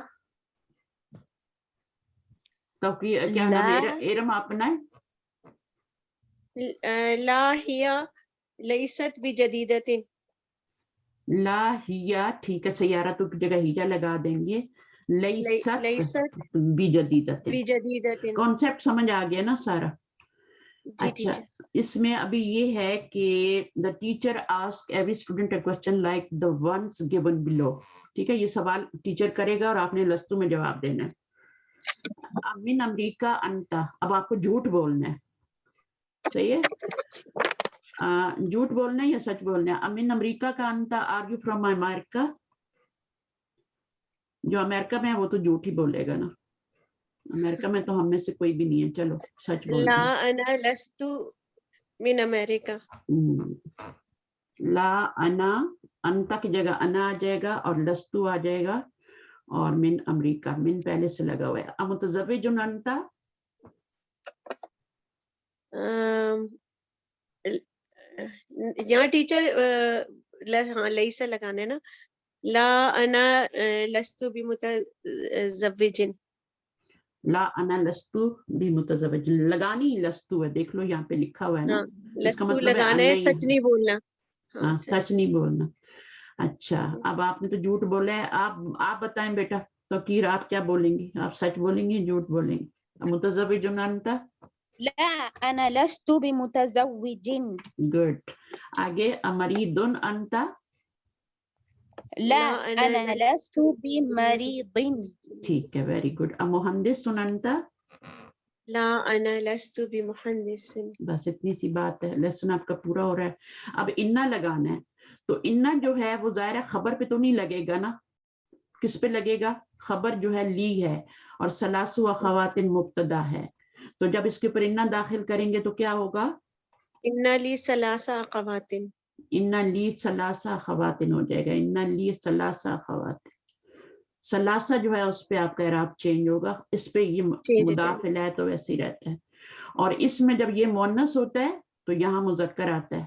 تو کیا نام ہے, ارم اپنا ہے. لا ہی لیست بجدیدۃ. لا ہیا, ٹھیک ہے, سیارۃ کی جگہ ہیجا لگا دیں گے. لیست بجدیدۃ. بجدیدۃ. کانسیپٹ سمجھ آ گیا نا سارا. جی اچھا ٹیچر. اس میں ابھی یہ ہے کہ the teacher ask every student a question like the ones given below, ٹھیک ہے. یہ سوال ٹیچر کرے گا اور آپ نے لستو میں جواب دینا ہے. من امریکہ انتا, اب آپ کو جھوٹ بولنا ہے, صحیح ہے, جھوٹ بولنا ہے یا سچ بولنا ہے. من امریکہ کا انتا, آر یو فرام امریکہ. جو امریکہ میں ہے وہ تو جھوٹ ہی بولے گا نا, امریکہ میں تو ہم میں سے کوئی بھی نہیں ہے, چلو سچ بول لا دیں. انا لستو من امریکہ. لا انا, انتا کی جگہ انا آ جائے گا اور لستو آ جائے گا, اور من امریکہ, من پہلے سے لگا ہوا ہے. امتزوج انتا, یہاں ٹیچر ہاں لیسا لگانا ہے نا. لا انا لستو بمتزوج. لا انا لستو بمتزوج، لگانی لستو ہے، دیکھ لو یہاں پہ لکھا ہوا ہے نا، ہاں اس کا لستو مطلب ہے لگانا ہے، سچ نہیں بولنا. ہاں سچ نہیں بولنا. اچھا اب آپ نے تو جھوٹ بولا ہے، آپ بتائیں بیٹا توقیر آپ کیا بولیں گی؟ آپ سچ بولیں گی جھوٹ بولیں گی؟ متزوج انت؟ لا أنا لست بمتزوج. گڈ. آگے امرید انت؟ لا أنا لست بمريض. ٹھیک ہے ویری گڈ. مہندس انت؟ لا انا لست بمحدث. بس اتنی سی بات ہے، لیسن آپ کا پورا ہو رہا ہے. اب انا لگانا ہے، تو انا جو ہے وہ ظاہر ہے خبر پہ تو نہیں لگے گا نا، کس پہ لگے گا؟ خبر جو ہے لی ہے اور ثلاث خواتین مبتدا ہے، تو جب اس کے اوپر انا داخل کریں گے تو کیا ہوگا؟ ان لی ثلاث اخوات. انا لی ثلاثہ خواتین ہو جائے گا، انا لی ثلاثہ خواتین. ثلاثہ جو ہے اس پہ آپ کا اعراب چینج ہوگا، اس پہ یہ مضاف الیہ ہے تو ویسے ہی رہتا ہے. اور اس میں جب یہ مؤنث ہوتا ہے تو یہاں مذکر آتا ہے،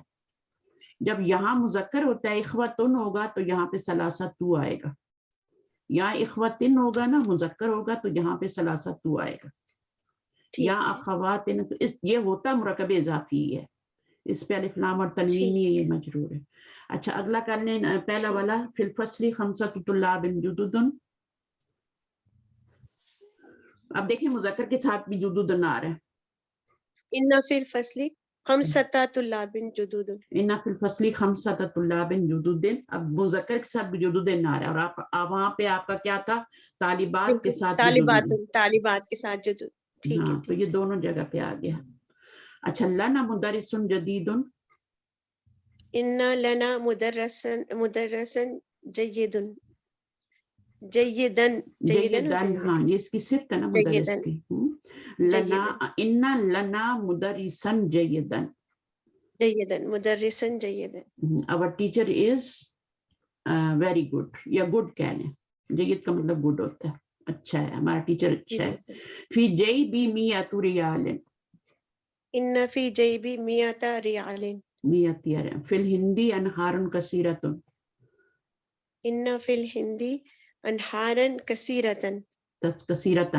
جب یہاں مذکر ہوتا ہے اخوتن ہوگا تو یہاں پہ ثلاثہ تو آئے گا، یہاں اخوتن ہوگا نا مذکر ہوگا تو یہاں پہ ثلاثہ تو آئے گا، یا اخواتن تو یہ ہوتا مرکب اضافی ہے، اس پہ الف لام اور تنوین نہیں ہے، یہ مجرور ہے. اچھا اگلا کر لیں پہلا والا. فی الفصل خمسۃ طلاب جدد. اب دیکھیں مذکر کے ساتھ بھی جدد آ رہا ہے. ان فی الفصل خمسۃ طلاب جدد. ان فی الفصل خمسۃ طلاب جدد. اب مذکر کے ساتھ بھی جدد آ رہا ہے، اور آپ وہاں پہ آپ کا کیا تھا؟ طالبات کے ساتھ طالبات کے ساتھ جدد. ٹھیک ہے ہاں تو یہ دونوں جگہ پہ آ گیا. اچھا لنا مدرس جدید. ان لنا مدرسن جید. جیدن ہاں یہ اس کی صفت ہے نا مدرس کی. لنا ان لنا مدرسن جیدن. جیدن مدرسن جیدن. our teacher is very good یا good کہہ لیں، جید کا مطلب گڈ ہوتا ہے، اچھا ہے، ہمارا ٹیچر اچھا ہے. فی جیبی میۃ ریال. ان فی جیبی میۃ ریال. فی الہندی انہار کثیرۃ. ان فی الہندی انہارا کثیرۃ. کثیرۃ،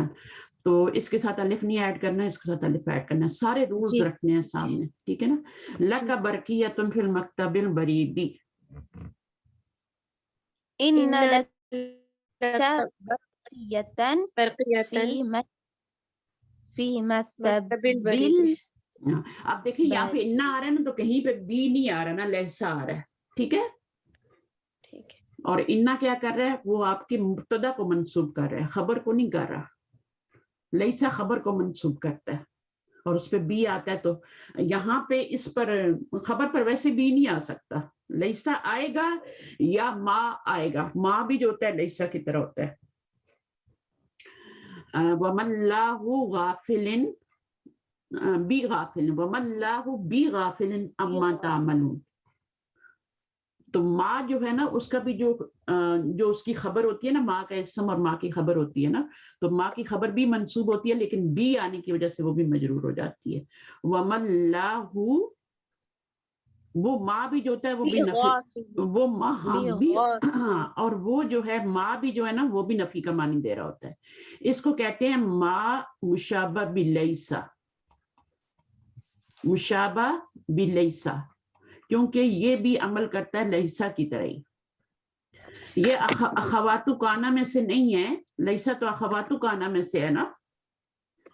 تو اس کے ساتھ الف نہیں ایڈ کرنا ہے، اس کے ساتھ الف ایڈ کرنا ہے، سارے رولز رکھنے ہیں سامنے، ٹھیک ہے نا. لک برقیۃ فی المکتب البریدی. إن لك برقية في مكتب البريد. اب دیکھیں یہاں پہ انا آ رہا ہے نا، تو کہیں پہ بی نہیں آ رہا نا، لہسا آ رہا ہے، ٹھیک ہے. اور انا کیا کر رہا ہے؟ وہ آپ کی مبتدا کو منسوب کر رہا ہے، خبر کو نہیں کر رہا. لہسا خبر کو منسوب کرتا ہے اور اس پہ بی آتا ہے، تو یہاں پہ اس پر خبر پر ویسے بی نہیں آ سکتا، لہسا آئے گا یا ما آئے گا. ما بھی جو ہوتا ہے لہسا کی طرح ہوتا ہے. وَمَا اللَّهُ غَافِلٍ بِغَافِلٍ وَمَا اللَّهُ بِغَافِلٍ عَمَّا تَعْمَلُونَ. تو ماں جو ہے نا اس کا بھی جو اس کی خبر ہوتی ہے نا، ماں کا اسم اور ماں کی خبر ہوتی ہے نا، تو ماں کی خبر بھی منصوب ہوتی ہے لیکن بی آنے کی وجہ سے وہ بھی مجرور ہو جاتی ہے. وَمَا اللَّهُ، وہ ماں بھی جو ہوتا ہے وہ بھی نفی، وہ ماں بھی، اور وہ جو ہے ماں بھی جو ہے نا وہ بھی نفی کا معنی دے رہا ہوتا ہے. اس کو کہتے ہیں ماں مشابہ بلیسا، مشابہ بلیسا، کیونکہ یہ بھی عمل کرتا ہے لہسا کی طرح ہی. یہ اخواتو کانا میں سے نہیں ہے، لہسا تو اخواتو کانا میں سے ہے نا،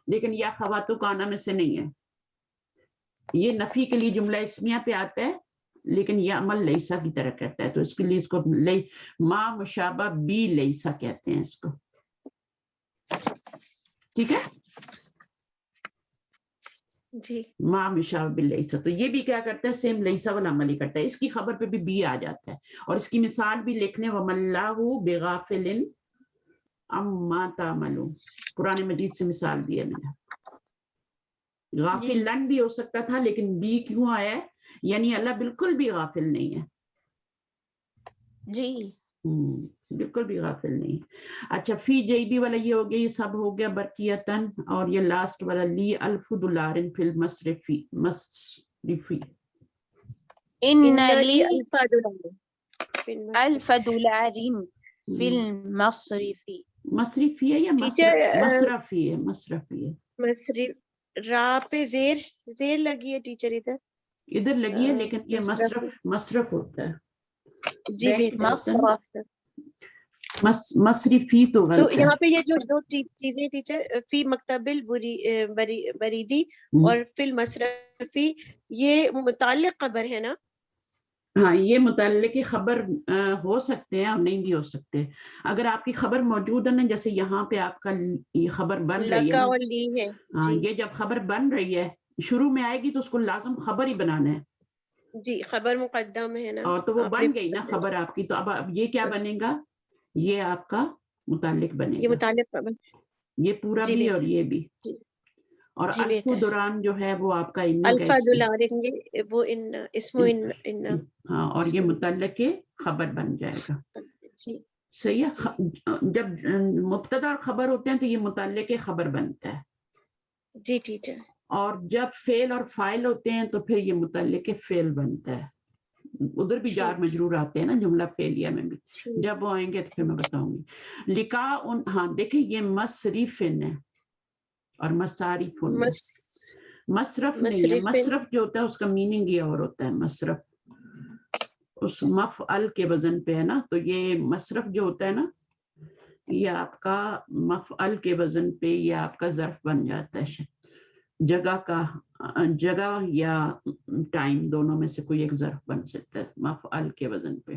لیکن یہ اخواتو کانا میں سے نہیں ہے. یہ نفی کے لیے جملہ اسمیہ پہ آتا ہے لیکن یہ عمل لہسا کی طرح کرتا ہے، تو اس کے لیے اس کو ما مشابہ بی لہسا کہتے ہیں اس کو، ٹھیک ہے جی. ما مشابہ بی لہسا. تو یہ بھی کیا کرتا ہے؟ سیم لہسا والا عمل ہی کرتا ہے، اس کی خبر پہ بھی بی آ جاتا ہے. اور اس کی مثال بھی لکھ لیں، وَمَا اللَّهُ بِغَافِلٍ عَمَّا تَعْمَلُونَ. قرآن مجید سے مثال دی ہے میں نے. غافل لن بھی ہو سکتا تھا لیکن بی کیوں آیا ہے؟ یعنی اللہ بالکل بھی غافل نہیں ہے. جی بالکل بھی غافل نہیں. اچھا فی جیبی والا یہ ہو گیا، یہ سب ہو گیا برقیتن. اور یہ لاسٹ والا لی الف دولار فی المصرفی، مصرفی. إن لي ألف دولار في المصرف. مصرفی ہے یا ٹیچر مصرفی ہے؟ مصرفی ہے. مصرف را پہ زیر لگی ہے ٹیچر ادھر لگی ہے لیکن یہ مصرف مصرف ہوتا ہے. جی بہتر. مصرفی تو تو غلط ہے. یہاں پہ یہ جو دو چیزیں ٹیچر فی مکتب بریدی اور فی المصرفی یہ متعلق خبر ہے نا؟ ہاں یہ متعلق خبر ہو سکتے ہیں اور نہیں بھی ہو سکتے. اگر آپ کی خبر موجود ہے نا، جیسے یہاں پہ آپ کا یہ خبر بن رہی ہے لکا نا، اور لی ہے. ہاں جی یہ جب خبر بن رہی ہے شروع میں آئے گی تو اس کو لازم خبر ہی بنانا ہے. جی خبر مقدم ہے نا، اور تو وہ آپ نے بن گئی نا خبر آپ کی. تو اب یہ کیا بنے گا؟ یہ آپ کا متعلق بنے یہ گا. متعلق خبر. یہ پورا جی بھی اور بہتر. یہ بھی. جی اور جی الف بہتر. دوران جو ہے وہ آپ کا ان کا الفا دولار وہ اسم ان. ہاں اور یہ متعلق خبر بن جائے گا. جی صحیح ہے. جب مبتدا اور خبر ہوتے ہیں تو یہ متعلق خبر بنتا ہے. جی ٹیچر. اور جب فعل اور فاعل ہوتے ہیں تو پھر یہ متعلق فعل بنتا ہے. ادھر بھی جار مجرور آتے ہیں نا جملہ فعلیہ میں بھی. جب وہ آئیں گے تو پھر میں بتاؤں گی. لکھا ہاں دیکھیں یہ مصرفن ہے اور مصارفن ہے. مصرف نہیں ہے. مصرف جو ہوتا ہے اس کا میننگ یہ اور ہوتا ہے. مصرف اس مفعل کے وزن پہ ہے نا، تو یہ مصرف جو ہوتا ہے نا یہ آپ کا مفعل کے وزن پہ یہ آپ کا ظرف بن جاتا ہے. جگہ یا ٹائم دونوں میں سے کوئی ایک ظرف بن سکتا ہے مفعل کے وزن پہ.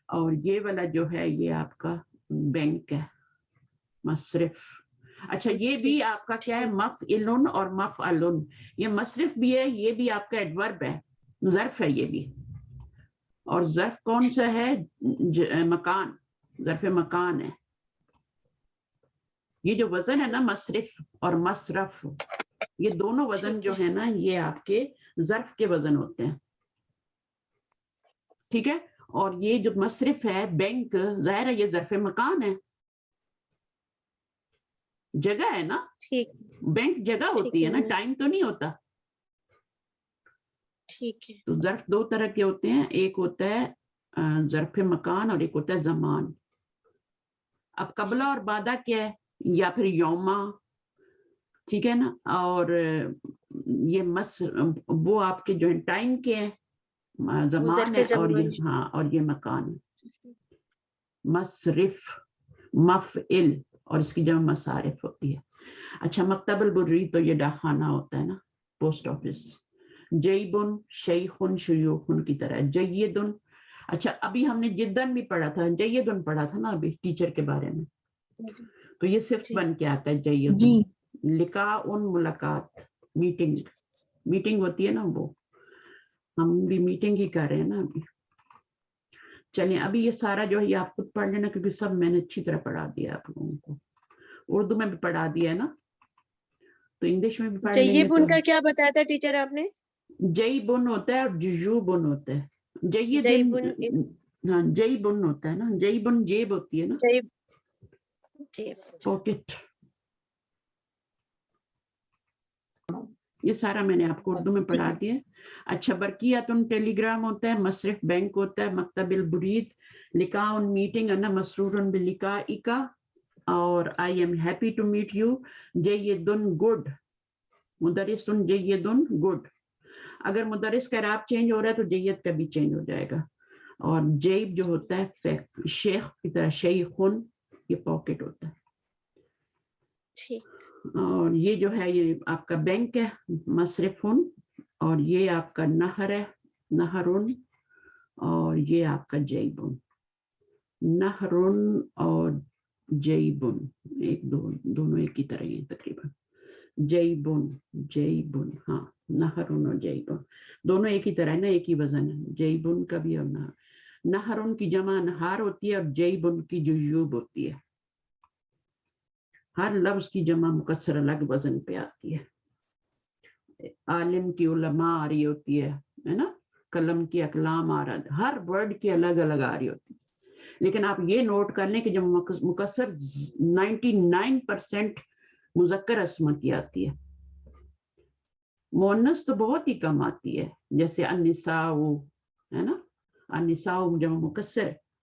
اور یہ والا جو ہے یہ آپ کا بینک ہے مصرف. اچھا یہ بھی آپ کا کیا ہے؟ مفعلن اور مفعلن. یہ مصرف بھی ہے، یہ بھی آپ کا ایڈورب ہے، ظرف ہے یہ بھی. اور ظرف کون سا ہے؟ مکان. ظرف مکان ہے. یہ جو وزن ہے نا مصرف اور مصرف، یہ دونوں وزن جو ہے نا یہ آپ کے ظرف کے وزن ہوتے ہیں. ٹھیک ہے. اور یہ جو مصرف ہے بینک، ظاہر ہے یہ ظرف مکان ہے، جگہ ہے نا. بینک جگہ ہوتی ہے نا، ٹائم تو نہیں ہوتا. ٹھیک ہے. تو ظرف دو طرح کے ہوتے ہیں، ایک ہوتا ہے ظرف مکان اور ایک ہوتا ہے زمان. اب قبلہ اور بعدہ کیا ہے؟ یا پھر یوما. ٹھیک ہے نا. اور یہ وہ آپ کے جو ہے ٹائم کے ہیں، زمان ہے. اور یہ ہاں اور یہ مکان. مصرف مفعل اور اس کی جمع مصارف ہوتی ہے. اچھا مکتب البری تو یہ ڈاکخانہ ہوتا ہے نا، پوسٹ آفس. جیبن شیخن شیوخن کی طرح. جیدن. اچھا ابھی ہم نے جدن بھی پڑھا تھا، جیدن پڑھا تھا نا ابھی ٹیچر کے بارے میں. تو یہ صرف بن کے آتا ہے جیدن. لقاء ملاقات، میٹنگ ہوتی ہے نا، وہ ہم بھی میٹنگ ہی کر رہے ہیں نا ابھی. چلیں ابھی یہ سارا جو ہے یہ آپ خود پڑھ لینا کیونکہ سب میں نے اچھی طرح پڑھا دیا آپ لوگوں کو. اردو میں بھی پڑھا دیا ہے نا، تو انگلش میں بھی پڑھ لیں گے. جیبن کا کیا بتایا تھا ٹیچر آپ نے؟ جیبن ہوتا ہے اور جیوبن ہوتا ہے. جیدن ہاں جیبن ہوتا ہے نا. جیبن جیب ہوتی ہے نا، پاکٹ. یہ سارا میں نے آپ کو اردو میں پڑھا دیا. اچھا برقیاتن ٹیلی گرام ہوتا ہے، مصرف بینک ہوتا ہے، مکتب البرید. لقاء میٹنگ انا مسرور بلقائک اور I am happy to meet you. جیدن گڈ. مدرسن جیدن گڈ. اگر مدرس کا اعراب چینج ہو رہا ہے تو جید کا بھی چینج ہو جائے گا. اور جیب جو ہوتا ہے شیخ کی طرح، شیخن یہ پاکٹ ہوتا ہے. اور یہ جو ہے یہ آپ کا بینک ہے مصرفن. اور یہ آپ کا نہر ہے نہرن. اور یہ آپ کا جیبن. نہرن اور جیبن ایک دونوں ایک ہی طرح ہیں تقریباً. جیبن ہاں، نہرن اور جیبن دونوں ایک ہی طرح ہے نا، ایک ہی وزن ہے. جیبن کا بھی اور نہرن کی جمع نہار ہوتی ہے اور جیبن کی جیوب ہوتی ہے. ہر لفظ کی جمع مکسر الگ وزن پہ آتی ہے. عالم کی علماء آ رہی ہوتی ہے نا، قلم کی اقلام آ رہا، ہر ورڈ کی الگ الگ آ رہی ہوتی ہے. لیکن آپ یہ نوٹ کر لیں کہ جب مکسر 99% مذکر اسما کی آتی ہے، مؤنث تو بہت ہی کم آتی ہے. جیسے النساء ہے نا، النساء جمع مکسر